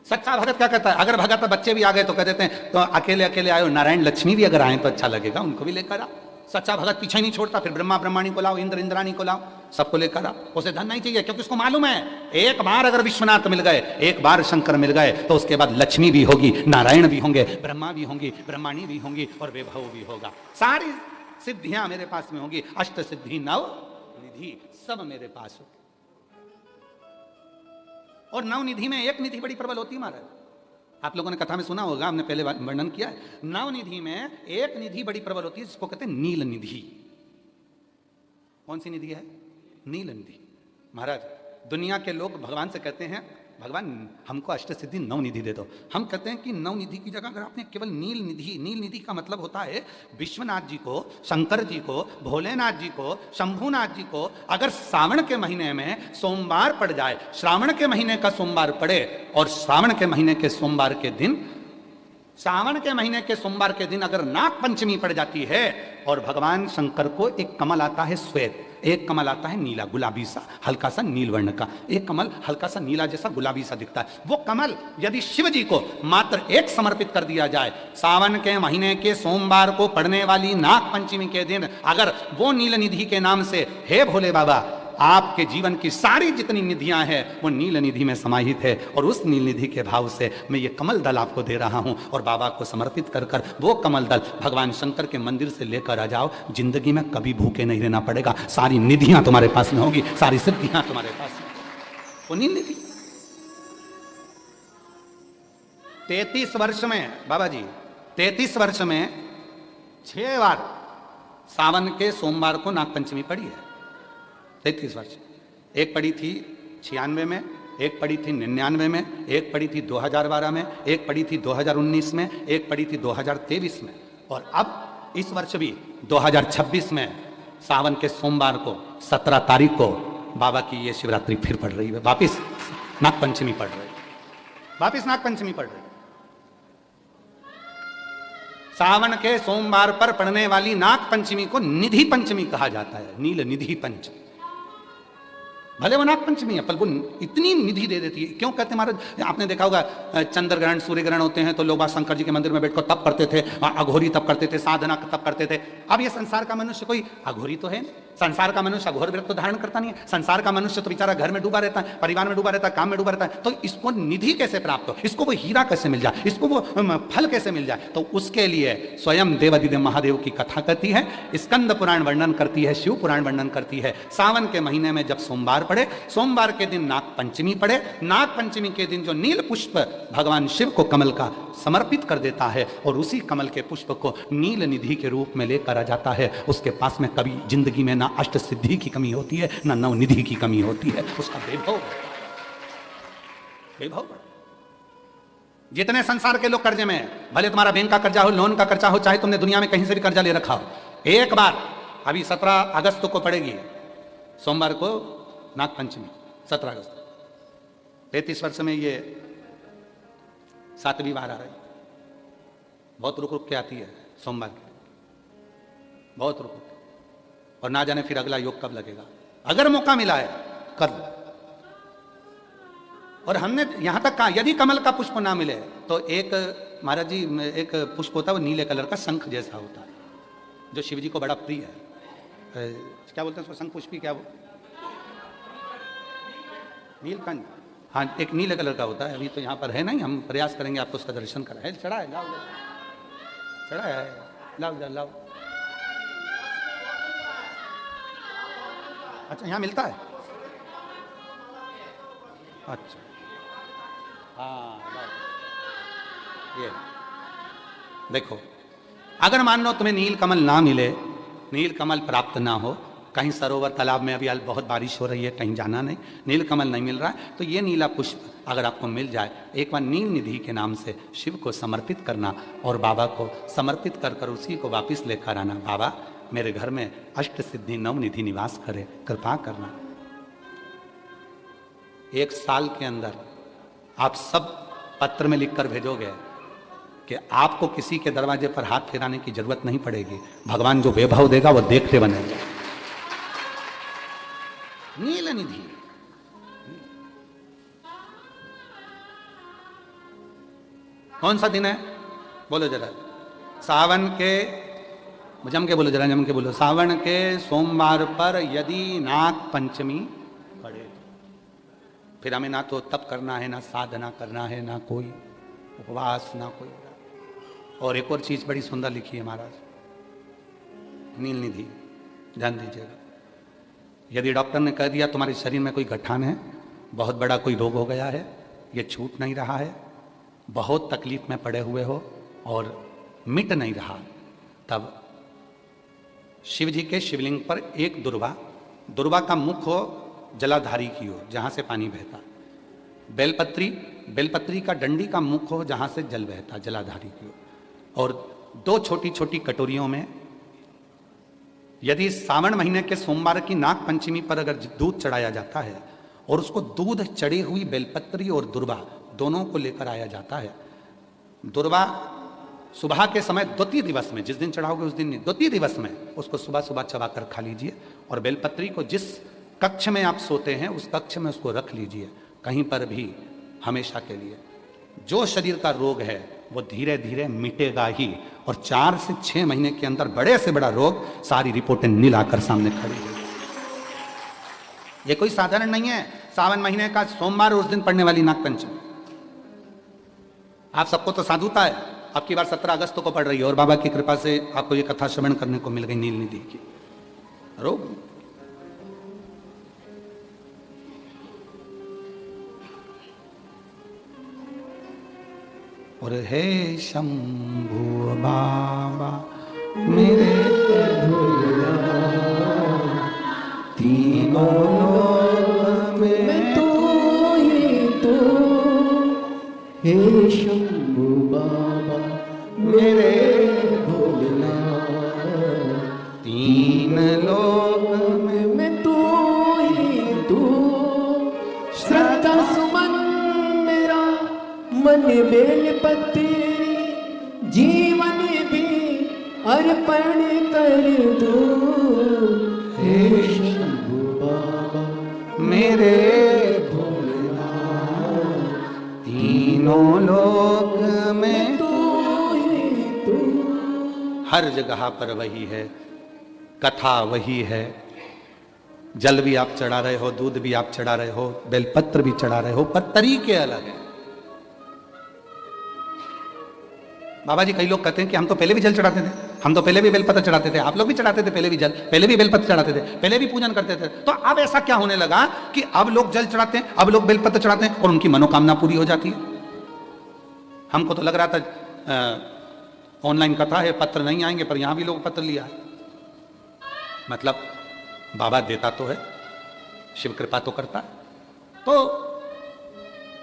सच्चा भगत क्या कहता है? अगर भगत बच्चे भी आ गए तो कह देते हैं तो अकेले अकेले आए, नारायण लक्ष्मी भी अगर आए तो अच्छा लगेगा, उनको भी लेकर आओ। सच्चा भगत पीछे नहीं छोड़ता, फिर ब्रह्मा ब्रह्माणी को लाओ, इंद्र इंद्राणी को लाओ, सबको लेकर आओ। उसे धन नहीं चाहिए, क्योंकि उसको मालूम है एक बार अगर विश्वनाथ मिल गए, एक बार शंकर मिल गए, तो उसके बाद लक्ष्मी भी होगी, नारायण भी होंगे, ब्रह्मा भी होंगी, ब्रह्माणी भी होंगी, और वैभव भी होगा। सारी सिद्धियां मेरे पास में होगी, अष्ट सिद्धि नव निधि सब मेरे पास होगी। और नव निधि में एक निधि बड़ी प्रबल होती है महाराज, आप लोगों ने कथा में सुना होगा, हमने पहले वर्णन किया है। नव निधि में एक निधि बड़ी प्रबल होती है जिसको कहते हैं नील निधि। कौन सी निधि है? नील निधि। महाराज दुनिया के लोग भगवान से कहते हैं भगवान हमको अष्ट सिद्धि नव निधि दे दो। हम कहते हैं कि नव निधि की जगह अगर आपने केवल नील निधि, नील निधि का मतलब होता है विश्वनाथ जी को, शंकर जी को, भोलेनाथ जी को, शंभुनाथ जी को अगर श्रावण के महीने में सोमवार पड़ जाए, श्रावण के महीने का सोमवार पड़े, और श्रावण के महीने के सोमवार के दिन, सावन के महीने के सोमवार के दिन अगर नाग पंचमी पड़ जाती है और भगवान शंकर को एक कमल आता है श्वेत, एक कमल आता है नीला गुलाबी सा, हल्का सा नील वर्ण का, एक कमल हल्का सा नीला जैसा गुलाबी सा दिखता है, वो कमल यदि शिव जी को मात्र एक समर्पित कर दिया जाए, सावन के महीने के सोमवार को पड़ने वाली नाग पंचमी के दिन अगर वो नील निधि के नाम से, हे भोले बाबा आपके जीवन की सारी जितनी निधियां हैं वो नील निधि में समाहित है, और उस नील निधि के भाव से मैं ये कमल दल आपको दे रहा हूं, और बाबा को समर्पित कर कर वो कमल दल भगवान शंकर के मंदिर से लेकर आ जाओ, जिंदगी में कभी भूखे नहीं रहना पड़ेगा, सारी निधियां तुम्हारे पास में होगी, सारी सिद्धियां तुम्हारे पास में। वो नील निधि 33 वर्ष में बाबा जी, 33 वर्ष में 6 बार सावन के सोमवार को नागपंचमी पड़ी है। 33 वर्ष। एक पड़ी थी 96 में, एक पड़ी थी 99 में, एक पड़ी थी 2012 में, एक पड़ी थी 2019 में, एक पड़ी थी 2023 में, और अब इस वर्ष भी 2026 में सावन के सोमवार को 17 तारीख को बाबा की ये शिवरात्रि फिर पड़ रही है, वापिस नागपंचमी पड़ रही है, वापिस नागपंचमी पड़ रही है। सावन के सोमवार पर पड़ने वाली नाग पंचमी को निधि पंचमी कहा जाता है, नील निधि पंचमी। भले वो नाग पंचमी है पर वो इतनी निधि दे देती है। क्यों कहते हैं महाराज? आपने देखा होगा चंद्र ग्रहण सूर्य ग्रहण होते हैं तो लोग शंकर जी के मंदिर में बैठकर तप करते थे, अघोरी तप करते थे, साधना तप करते थे। अब ये संसार का मनुष्य कोई अघोरी तो है, संसार का मनुष्य अघोर व्रत तो धारण करता नहीं है। संसार का मनुष्य तो बेचारा घर में डूबा रहता है, परिवार में डूबा रहता है, काम में डूबा रहता है। तो इसको निधि कैसे प्राप्त हो, इसको वो हीरा कैसे मिल जाए, इसको वो फल कैसे मिल जाए? तो उसके लिए स्वयं देवादिदेव महादेव की कथा कहती है, स्कंद पुराण वर्णन करती है, शिव पुराण वर्णन करती है। सावन के महीने में जब सोमवार पड़े, सोमवार के दिन नाग पंचमी पड़े, नाग पंचमी के दिन जो नील पुष्प भगवान शिव को कमल का समर्पित कर देता है और उसी कमल के पुष्प को नील निधि के रूप में लेकर आ जाता है, उसके पास में कभी जिंदगी में ना अष्ट सिद्धि की कमी होती है ना नव निधि की कमी होती है, उसका वैभव वैभव। जितने संसार के लोग कर्जे में, भले तुम्हारा बैंक का कर्जा हो, लोन का कर्जा हो, चाहे तुमने दुनिया में कहीं से भी कर्जा ले रखा हो, एक बार अभी 17 अगस्त को पड़ेगी, सोमवार को नाग पंचमी 17 अगस्त, 33 वर्ष में ये 7वीं बार आ रही, बहुत रुक रुक के आती है सोमवार की, बहुत रुक रुक, और ना जाने फिर अगला योग कब लगेगा। अगर मौका मिला है कर लो, और हमने यहां तक कहा यदि कमल का पुष्प ना मिले तो एक महाराज जी एक पुष्प होता है वो नीले कलर का शंख जैसा होता है, जो शिव जी को बड़ा प्रिय है। क्या बोलते हैं उसको, शंख पुष्पी, क्या वो नीलकंठ, हाँ एक नीले कलर का होता है। अभी तो यहाँ पर है नहीं, हम प्रयास करेंगे आपको उसका दर्शन कराए। चढ़ा है, लाओ चढ़ा है, लाओ लाओ। अच्छा यहाँ मिलता है, अच्छा हाँ ये देखो, अगर मान लो तुम्हें नील कमल ना मिले, नील कमल प्राप्त ना हो, कहीं सरोवर तालाब में अभी आज बहुत बारिश हो रही है, कहीं जाना नहीं, नील कमल नहीं मिल रहा है, तो ये नीला पुष्प अगर आपको मिल जाए, एक बार नील निधि के नाम से शिव को समर्पित करना और बाबा को समर्पित कर कर उसी को वापस लेकर आना। बाबा मेरे घर में अष्ट सिद्धि नव निधि निवास करे, कृपा करना। 1 साल के अंदर आप सब पत्र में लिखकर भेजोगे कि आपको किसी के दरवाजे पर हाथ फेराने की जरूरत नहीं पड़ेगी, भगवान जो वैभव देगा वो देखते बनेगा। नील निधि, कौन सा दिन है बोलो जरा, सावन के, जम के बोलो जरा, जम के बोलो, सावन के सोमवार पर यदि नाग पंचमी पड़े, फिर हमें ना तो तप करना है, ना साधना करना है, ना कोई उपवास, ना कोई। और एक और चीज बड़ी सुंदर लिखी है महाराज, नील निधि, ध्यान दीजिएगा। यदि डॉक्टर ने कह दिया तुम्हारे शरीर में कोई गठान है, बहुत बड़ा कोई रोग हो गया है, ये छूट नहीं रहा है, बहुत तकलीफ में पड़े हुए हो और मिट नहीं रहा, तब शिव जी के शिवलिंग पर एक दुर्वा, दुर्वा का मुख हो जलाधारी की ओर जहां से पानी बहता, बेलपत्री, बेलपत्री का डंडी का मुख हो जहां से जल बहता जलाधारी की ओर, और 2 छोटी छोटी कटोरियों में, यदि सावन महीने के सोमवार की नाग पंचमी पर अगर दूध चढ़ाया जाता है और उसको दूध चढ़ी हुई बेलपत्री और दुर्वा दोनों को लेकर आया जाता है, दुर्वा सुबह के समय द्वितीय दिवस में, जिस दिन चढ़ाओगे उस दिन नहीं, द्वितीय दिवस में उसको सुबह सुबह चबाकर खा लीजिए, और बेलपत्री को जिस कक्ष में आप सोते हैं उस कक्ष में उसको रख लीजिए, कहीं पर भी हमेशा के लिए। जो शरीर का रोग है वो धीरे धीरे मिटेगा ही, और 4 से 6 महीने के अंदर बड़े से बड़ा रोग सारी रिपोर्टें नील आकर सामने खड़ी है। ये कोई साधारण नहीं है, सावन महीने का सोमवार उस दिन पड़ने वाली नागपंचमी। आप सबको तो साधुता है, अब की बार 17 अगस्त को पड़ रही है, और बाबा की कृपा से आपको ये कथा श्रवण करने को मिल गई नील निधि की। रोग और हे शंभु बाबा मेरे तीनों लोक में तू ही तू, हे शंभु बाबा मेरे भोलेनाथ, 3 लोक में तू ही तू, श्रद्धा सुमन मेरा मन बेलपत्री, जीवन भी अर्पण कर दूं, हे शंभु बाबा मेरे तीनों लोक में तू ही तू। हर जगह पर वही है, कथा वही है, जल भी आप चढ़ा रहे हो, दूध भी आप चढ़ा रहे हो, बेलपत्र भी चढ़ा रहे हो, पर तरीके अलग हैं। बाबा जी कई लोग कहते हैं कि हम तो पहले भी जल चढ़ाते थे, हम तो पहले भी बेलपत्र चढ़ाते थे, आप लोग भी चढ़ाते थे पहले भी जल, पहले भी बेलपत्र चढ़ाते थे, पहले भी पूजन करते थे, तो अब ऐसा क्या होने लगा कि अब लोग जल चढ़ाते हैं, अब लोग बेलपत्र चढ़ाते हैं और उनकी मनोकामना पूरी हो जाती है। हमको तो लग रहा था ऑनलाइन कथा है, पत्र नहीं आएंगे, पर यहां भी लोग पत्र लिया है। मतलब बाबा देता तो है, शिव कृपा तो करता है। तो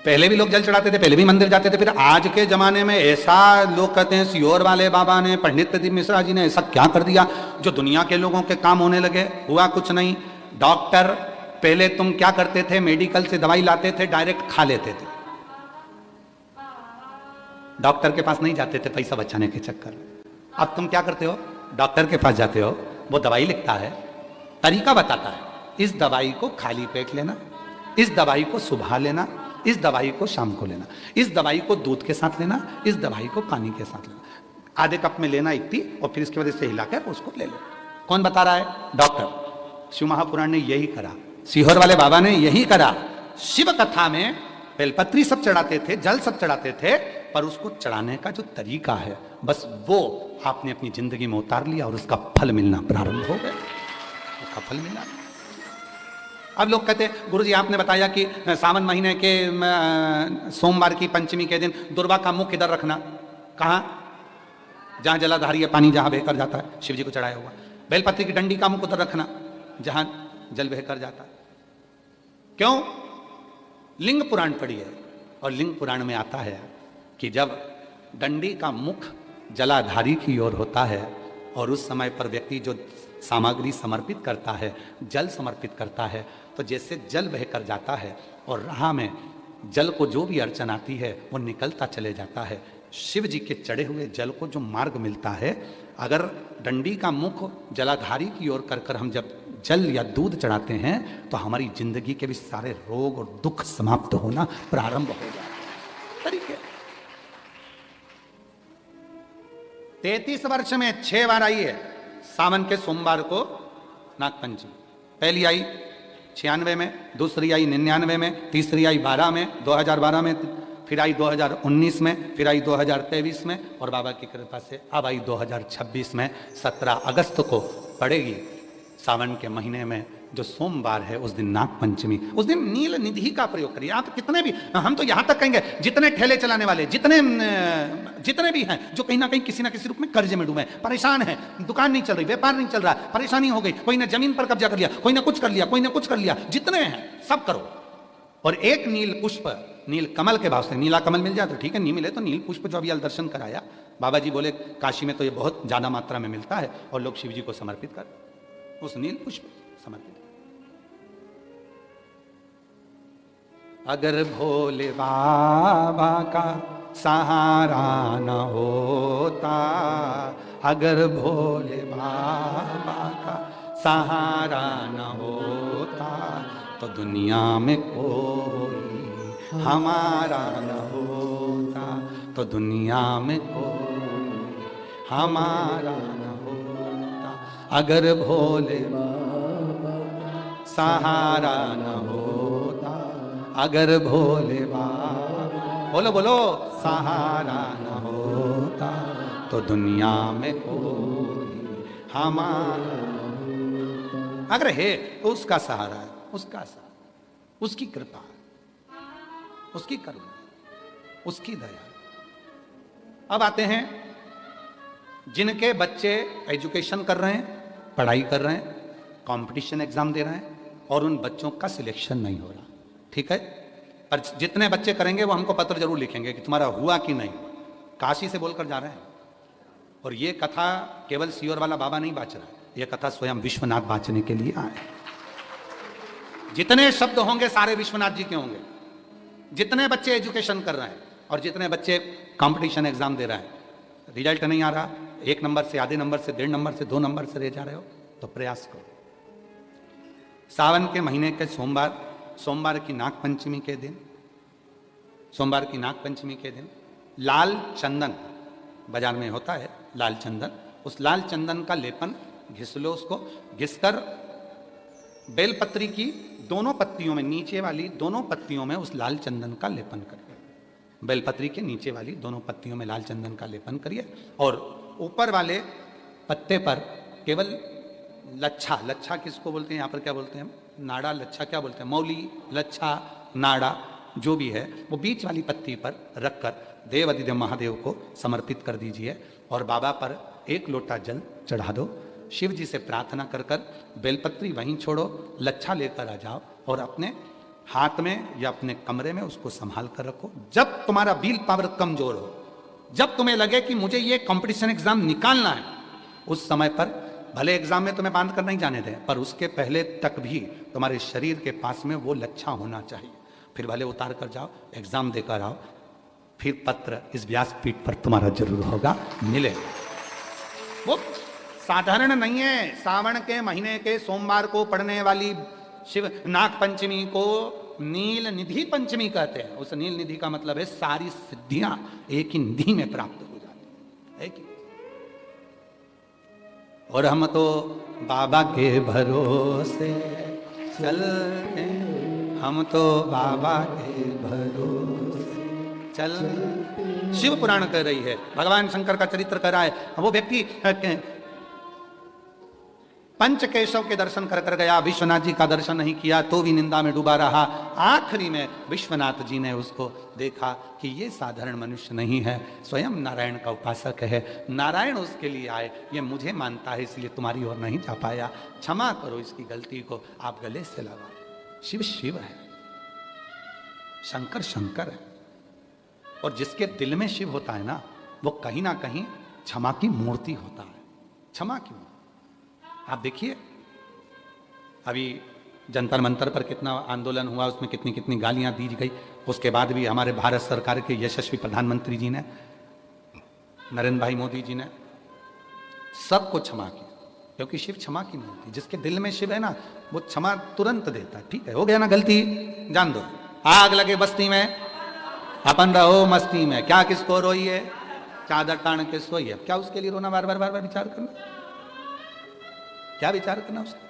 पहले भी लोग जल चढ़ाते थे, पहले भी मंदिर जाते थे, फिर आज के जमाने में ऐसा लोग कहते हैं सियोर वाले बाबा ने, पंडित प्रदीप मिश्रा जी ने ऐसा क्या कर दिया जो दुनिया के लोगों के काम होने लगे। हुआ कुछ नहीं, डॉक्टर पहले तुम क्या करते थे, मेडिकल से दवाई लाते थे, डायरेक्ट खा लेते थे, डॉक्टर के पास नहीं जाते थे पैसा बचाने के चक्कर में। अब तुम क्या करते हो, डॉक्टर के पास जाते हो, वो दवाई लिखता है, तरीका बताता है, इस दवाई को खाली पेट लेना, इस दवाई को सुबह लेना, इस दवाई को शाम को लेना, इस दवाई को दूध के साथ लेना, इस दवाई को पानी के साथ लेना, आधे कप में लेना इतनी, और फिर इसके वजह से हिलाकर उसको ले लो। कौन बता रहा है? डॉक्टर। शिव महापुराण ने यही करा, सीहोर वाले बाबा ने यही करा। शिव कथा में बेलपत्री सब चढ़ाते थे, जल सब चढ़ाते थे, पर उसको चढ़ाने का जो तरीका है बस वो आपने अपनी जिंदगी में उतार लिया और उसका फल मिलना प्रारंभ हो गया, उसका फल मिलना। अब लोग कहते हैं गुरुजी आपने बताया कि सावन महीने के सोमवार की पंचमी के दिन दुर्वा का मुख इधर रखना, कहाँ? जहां जलाधारी है, पानी जहां बहकर जाता है, शिव जी को चढ़ाया हुआ। बेलपत्री की डंडी का मुख उधर रखना जहां जल बहकर जाता है। क्यों? लिंग पुराण पढ़ी है, और लिंग पुराण में आता है कि जब डंडी का मुख जलाधारी की ओर होता है और उस समय पर व्यक्ति जो सामग्री समर्पित करता है, जल समर्पित करता है, तो जैसे जल बहकर जाता है और राह में जल को जो भी अड़चन आती है वो निकलता चले जाता है। शिव जी के चढ़े हुए जल को जो मार्ग मिलता है, अगर डंडी का मुख जलाधारी की ओर कर कर हम जब जल या दूध चढ़ाते हैं तो हमारी जिंदगी के भी सारे रोग और दुख समाप्त होना प्रारंभ हो जाता है। तरीके 33 वर्ष में 6 बार आई है सावन के सोमवार को नागपंचमी। पहली आई 96 में, दूसरी आई 99 में, तीसरी आई 12 में, 2012 में, फिर आई 2019 में, फिर आई 2023 में, और बाबा की कृपा से अब आई 2026 में। 17 अगस्त को पड़ेगी सावन के महीने में जो सोमवार है, उस दिन नाग पंचमी। उस दिन नील निधि का प्रयोग करिए। आप कितने भी, हम तो यहां तक कहेंगे जितने ठेले चलाने वाले, जितने भी हैं जो कहीं ना कहीं किसी ना किसी रूप में कर्ज में डूबे, परेशान है, दुकान नहीं चल रही, व्यापार नहीं चल रहा, परेशानी हो गई, कोई ने जमीन पर कब्जा कर लिया, कोई ने कुछ कर लिया, कोई ने कुछ कर लिया, जितने हैं सब करो। और एक नील पुष्प, नील कमल के भाव से, नीला कमल मिल जाए तो ठीक है, नहीं मिले तो नील पुष्प जो अभी दर्शन कराया बाबा जी बोले काशी में तो ये बहुत ज्यादा मात्रा में मिलता है, और लोग शिव जी को समर्पित कर उस नील पुष्प समर्पित। अगर भोले बाबा का सहारा न होता, अगर भोले बाबा का सहारा न होता, तो दुनिया में कोई हमारा न होता, तो दुनिया में कोई हमारा न होता। अगर भोले बाबा सहारा न होता, अगर भोले बाबा, बोलो बोलो, सहारा न होता, तो दुनिया में कोई हमारा न होता। अगर है तो उसका सहारा है, उसका सहारा, उसकी कृपा, उसकी करुणा, उसकी दया। अब आते हैं जिनके बच्चे एजुकेशन कर रहे हैं, पढ़ाई कर रहे हैं, कंपटीशन एग्जाम दे रहे हैं, और उन बच्चों का सिलेक्शन नहीं हो रहा, ठीक है, पर जितने बच्चे करेंगे वो हमको पत्र जरूर लिखेंगे कि तुम्हारा हुआ कि नहीं। काशी से बोलकर जा रहे हैं। और ये कथा केवल सीहोर वाला बाबा नहीं बाँच रहा है, ये कथा स्वयं विश्वनाथ बाँचने के लिए आए। जितने शब्द होंगे सारे विश्वनाथ जी के होंगे। जितने बच्चे एजुकेशन कर रहे हैं और जितने बच्चे कंपटीशन एग्जाम दे रहे हैं, रिजल्ट नहीं आ रहा, 1 नंबर से, आधे नंबर से, 1.5 नंबर से, 2 नंबर से रह जा रहे हो, तो प्रयास करो। सावन के महीने के सोमवार की नाग पंचमी के दिन, सोमवार की नाग पंचमी के दिन लाल चंदन बाजार में होता है, लाल चंदन, उस लाल चंदन का लेपन घिस लो। उसको घिसकर बेलपत्री की दोनों पत्तियों में, नीचे वाली दोनों पत्तियों में उस लाल चंदन का लेपन करिए। बेलपत्री के नीचे वाली दोनों पत्तियों में लाल चंदन का लेपन करिए, और ऊपर वाले पत्ते पर केवल लच्छा, लच्छा किसको बोलते हैं यहाँ पर, क्या बोलते हैं, नाड़ा, लच्छा क्या बोलते हैं, मौली, लच्छा, नाड़ा जो भी है, वो बीच वाली पत्ती पर रखकर देव अधिदेव महादेव को समर्पित कर दीजिए, और बाबा पर 1 लोटा जल चढ़ा दो। शिव जी से प्रार्थना कर कर बेलपत्री वहीं छोड़ो, लच्छा लेकर आ जाओ और अपने हाथ में या अपने कमरे में उसको संभाल कर रखो। जब तुम्हारा विल पावर कमजोर हो, जब तुम्हें लगे कि मुझे ये कंपटीशन एग्जाम निकालना है, उस समय पर भले एग्जाम में तुम्हें बांध कर नहीं जाने दें, पर उसके पहले तक भी तुम्हारे शरीर के पास में वो लच्छा होना चाहिए। फिर भले उतार कर जाओ, एग्जाम देकर आओ, फिर पत्र इस व्यासपीठ पर तुम्हारा जरूर होगा, मिले। वो साधारण नहीं है। सावन के महीने के सोमवार को पड़ने वाली शिव नाग पंचमी को नील निधि पंचमी कहते हैं। उस नील निधि का मतलब है सारी सिद्धियां एक ही निधि में प्राप्त हो जाती है कि? और हम तो बाबा के भरोसे चलते हैं, हम तो बाबा के भरोसे चल। शिव पुराण कह रही है, भगवान शंकर का चरित्र कह रहा है। वो व्यक्ति पंच केशव के दर्शन कर कर गया, विश्वनाथ जी का दर्शन नहीं किया तो भी निंदा में डूबा रहा। आखिरी में विश्वनाथ जी ने उसको देखा कि ये साधारण मनुष्य नहीं है, स्वयं नारायण का उपासक है। नारायण उसके लिए आए, ये मुझे मानता है इसलिए तुम्हारी ओर नहीं जा पाया, क्षमा करो इसकी गलती को। आप गले से लगा। शिव शिव है, शंकर शंकर है, और जिसके दिल में शिव होता है ना, वो कहीं ना कहीं क्षमा की मूर्ति होता है। क्षमा की मूर्ति। आप देखिए अभी जंतर मंतर पर कितना आंदोलन हुआ, उसमें कितनी कितनी गालियां दी गई। उसके बाद भी हमारे भारत सरकार के यशस्वी प्रधानमंत्री जी ने, नरेंद्र भाई मोदी जी ने सबको क्षमा की, क्योंकि शिव क्षमा की मूर्ति। जिसके दिल में शिव है ना, वो क्षमा तुरंत देता है। ठीक है, हो गया ना गलती, जान दो। आग लगे बस्ती में, अपन रहो मस्ती में, क्या किसको रोई है, चादर तान के सोई है। क्या उसके लिए रोना, बार बार बार बार विचार करना, क्या विचार करना उसका?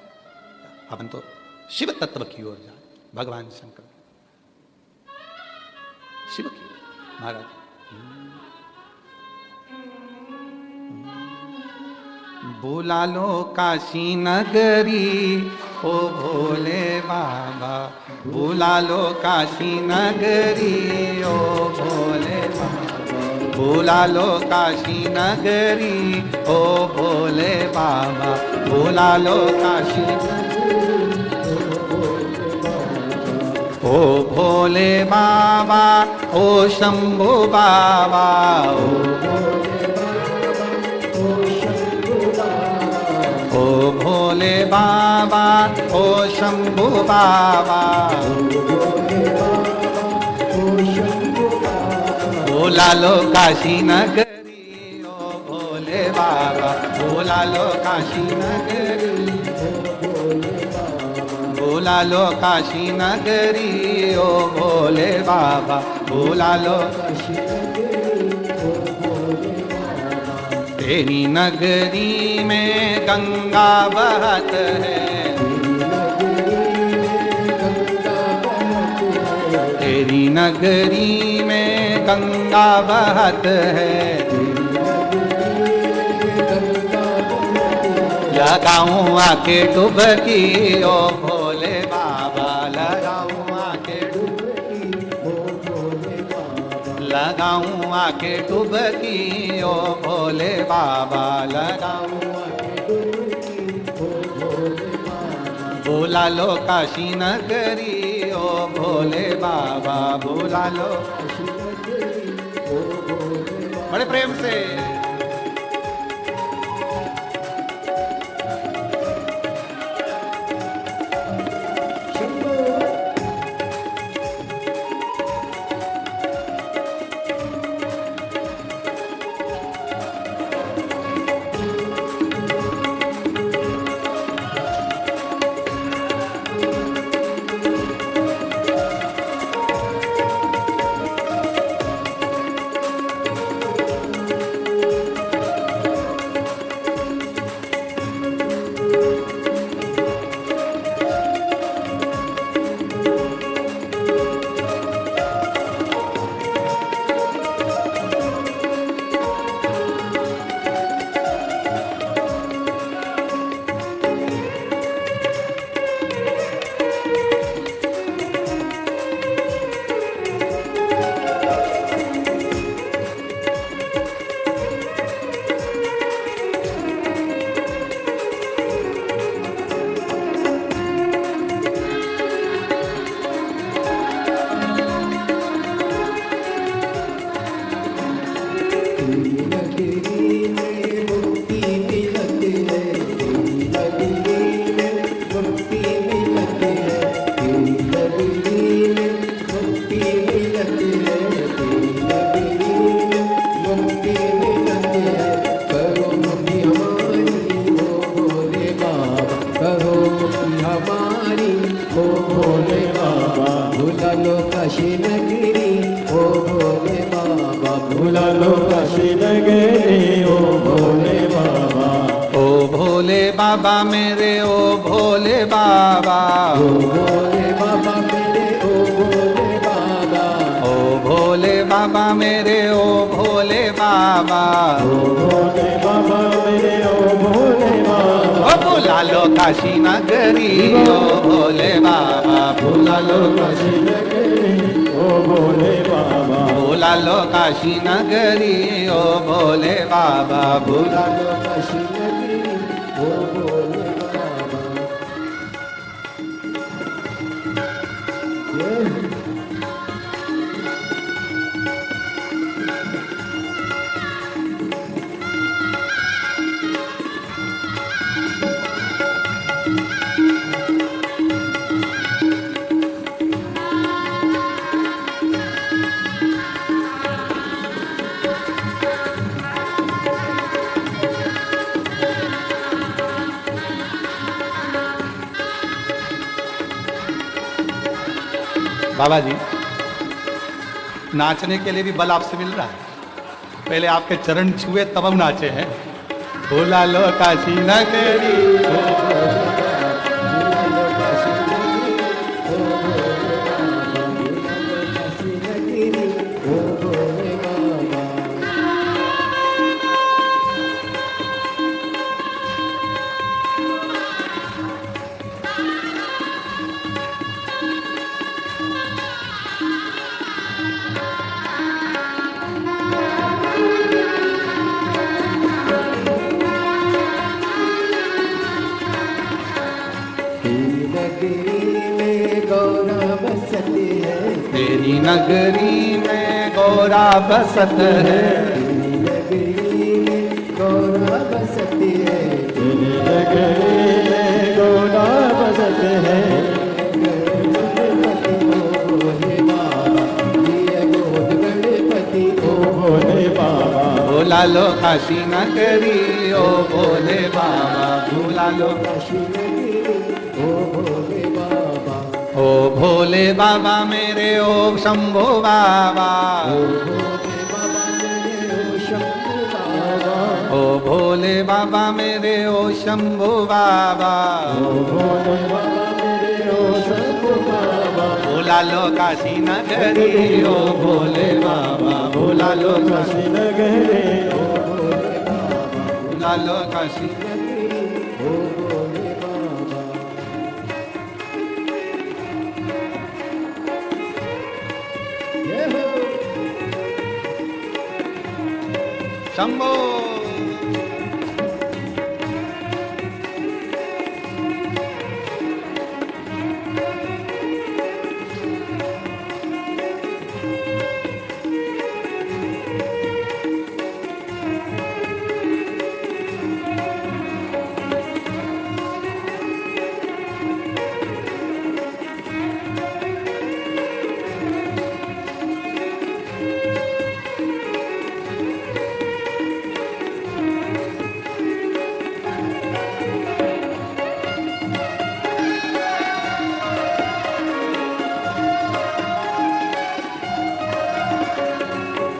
अपन तो शिव तत्व की ओर जाए, भगवान शंकर शिव की ओर। महाराज बुला लो काशी नगरी ओ भोले बाबा, बुला लो काशी नगरी ओ भोले बाबा, बुला लो काशी नगरी ओ भोले बाबा, बुला लो काशी ओ भोले बाबा, ओ शंभू बाबा, ओ भोले बाबा, ओ शंभू बाबा, बुला लो काशी नगरी ओ भोले बाबा, बुला लो काशी नगरी, बुला लो काशी नगरी ओ भोले बाबा, बुला लो काशी नगरी ओ भोले बाबा। तेरी नगरी में गंगा बहत है, तेरी नगरी में गंगा बहत है, लगाऊं आके डुबकी ओ भोले बाबा, लगाऊं आके डुबकी ओ भोले बाबा, लगाऊं आके डुबकी ओ भोले बाबा, लगाऊं आके डुबकी ओ भोले बाबा। बुला लो काशी नगरी ओ भोले बाबा, बुला लो काशी नगरी ओ भोले बाबा। बड़े प्रेम से हमारी ओ भोले बाबा। भुला लो काशी नगरी ओ भोले बाबा। ओ भोले बाबा मेरे ओ भोले बाबा, ओ भोले बाबा मेरे ओ भोले बाबा, ओ भोले बाबा मेरे ओ भोले बाबा, ओ भोले बाबा मेरे ओ भोले बाबा। ओ बुला लो काशी नगरी ओ भोले बाबा, भुला लो काशी नगरी ओ भोले बाबा। बुला लो काशी नगरी ओ भोले बाबा, बुला भुला लो काशी नगरी ओ भोले बाबा। बाबा जी, नाचने के लिए भी बल आपसे मिल रहा है। पहले आपके चरण छुए तब हम नाचे हैं। भुला लो काशी नगरी, काशी नगरी ओ भोले बाबा। नगरी में गौरा बसती है, तेरी नगरी में गौरा बसत है, नगरी में गौरा बसती है, तेरी नगरी में गौरा बसत है। गणपति ओ भोले बाबा, दिया गोद गणपति ओ भोले बाबा। भुला लो काशी नगरी ओ भोले बाबा, भुला लो काशी नगरी ओ भोले बाबा। ओ भोले बाबा मेरे ओ शंभो बाबा, ओ भोले बाबा मेरे ओ शंभू बाबा, ओ भोले बाबा मेरे ओ शंभो बाबा, ओ भोले बाबा मेरे ओ शंभू बाबा। भुला लो काशी नगरी ओ भोले बाबा, भुला लो काशी, काशी नगरी ओ भोले बाबा भुला लो काशी। नगरी ओ भोले बाबा। ये हो शंभो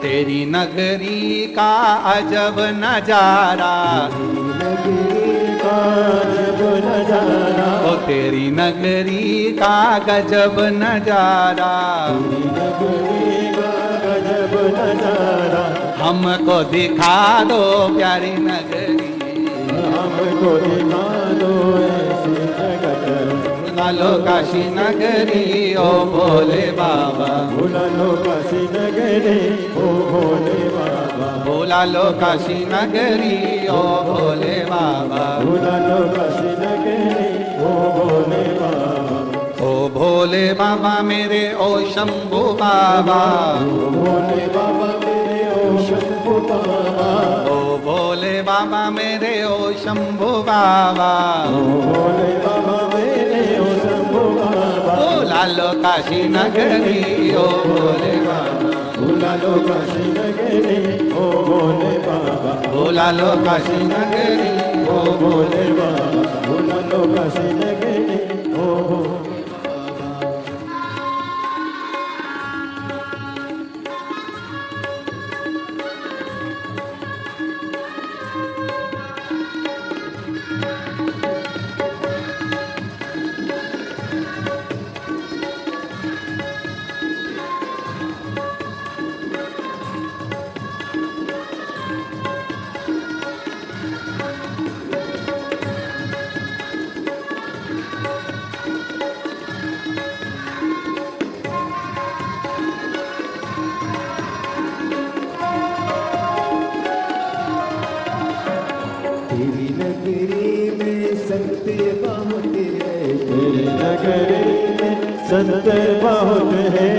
तेरी नगरी का अजब नजारा, नगरी का जब नजारा। ओ तेरी नगरी का गजब नजारा, नगरी का गजब नजारा। हमको दिखा दो प्यारी नगरी, हमको दिखा दो ऐसी जगत। भुला लो काशी नगरी ओ भोले बाबा, भुला लो काशी नगरी ओ भोले बाबा। भुला लो काशी नगरी ओ भोले बाबा, भुला लो काशी नगरी ओ भोले बाबा। ओ भोले बाबा मेरे ओ शंभू बाबा, ओ भोले बाबा मेरे ओ शंभू बाबा। ओ भोले बाबा मेरे ओ शंभू बाबा, ओ भोले बाबा मेरे ओ शंभू बाबा। भुला लो काशी नगरी ओ भोले बाबा, भुला लो काशी नगरी ओ भोले बाबा। भुला लो काशी नगरी ओ भोले बाबा। भुला लो काशी नगरी ओ भोले। बहुत है तेरे नगरी में संत बहुत है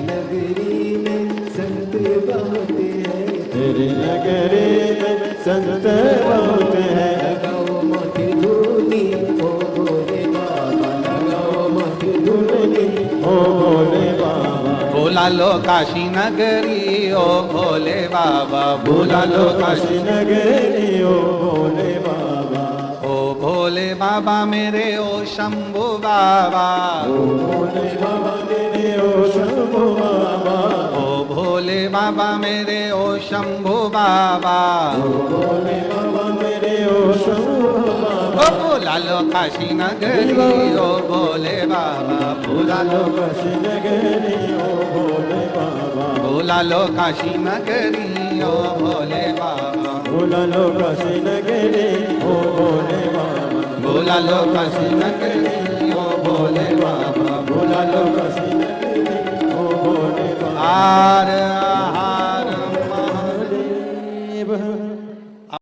नगरी में संत बहुत है तेरे नगरी में संत बहुत है लगाओ मत धूनी ओ भोले बाबा लगाओ मत धूनी ओ भोले बाबा बुला लो काशी नगरी ओ भोले बाबा बुला लो काशी काशी नगरी ओ भोले बाबा ओ भोले बाबा मेरे ओ शंभु बाबा ओ भोले बाबा तेरे ओ शंभु बाबा ओ भोले बाबा मेरे ओ शंभु बाबा ओ भोले बाबा मेरे ओ शंभु बाबा ओ बुला लो काशी नगरी ओ भोले बाबा बुला लो काशी नगरी ओ भोले बाबा बुला लो काशी नगरी ओ भोले बाबा भोला लो काशी नगरी ओ भोले बाबा बुला लो काशी नगरी ओ भोले बाबा भोला लो काशी नगरी ओ भोले बाबा आर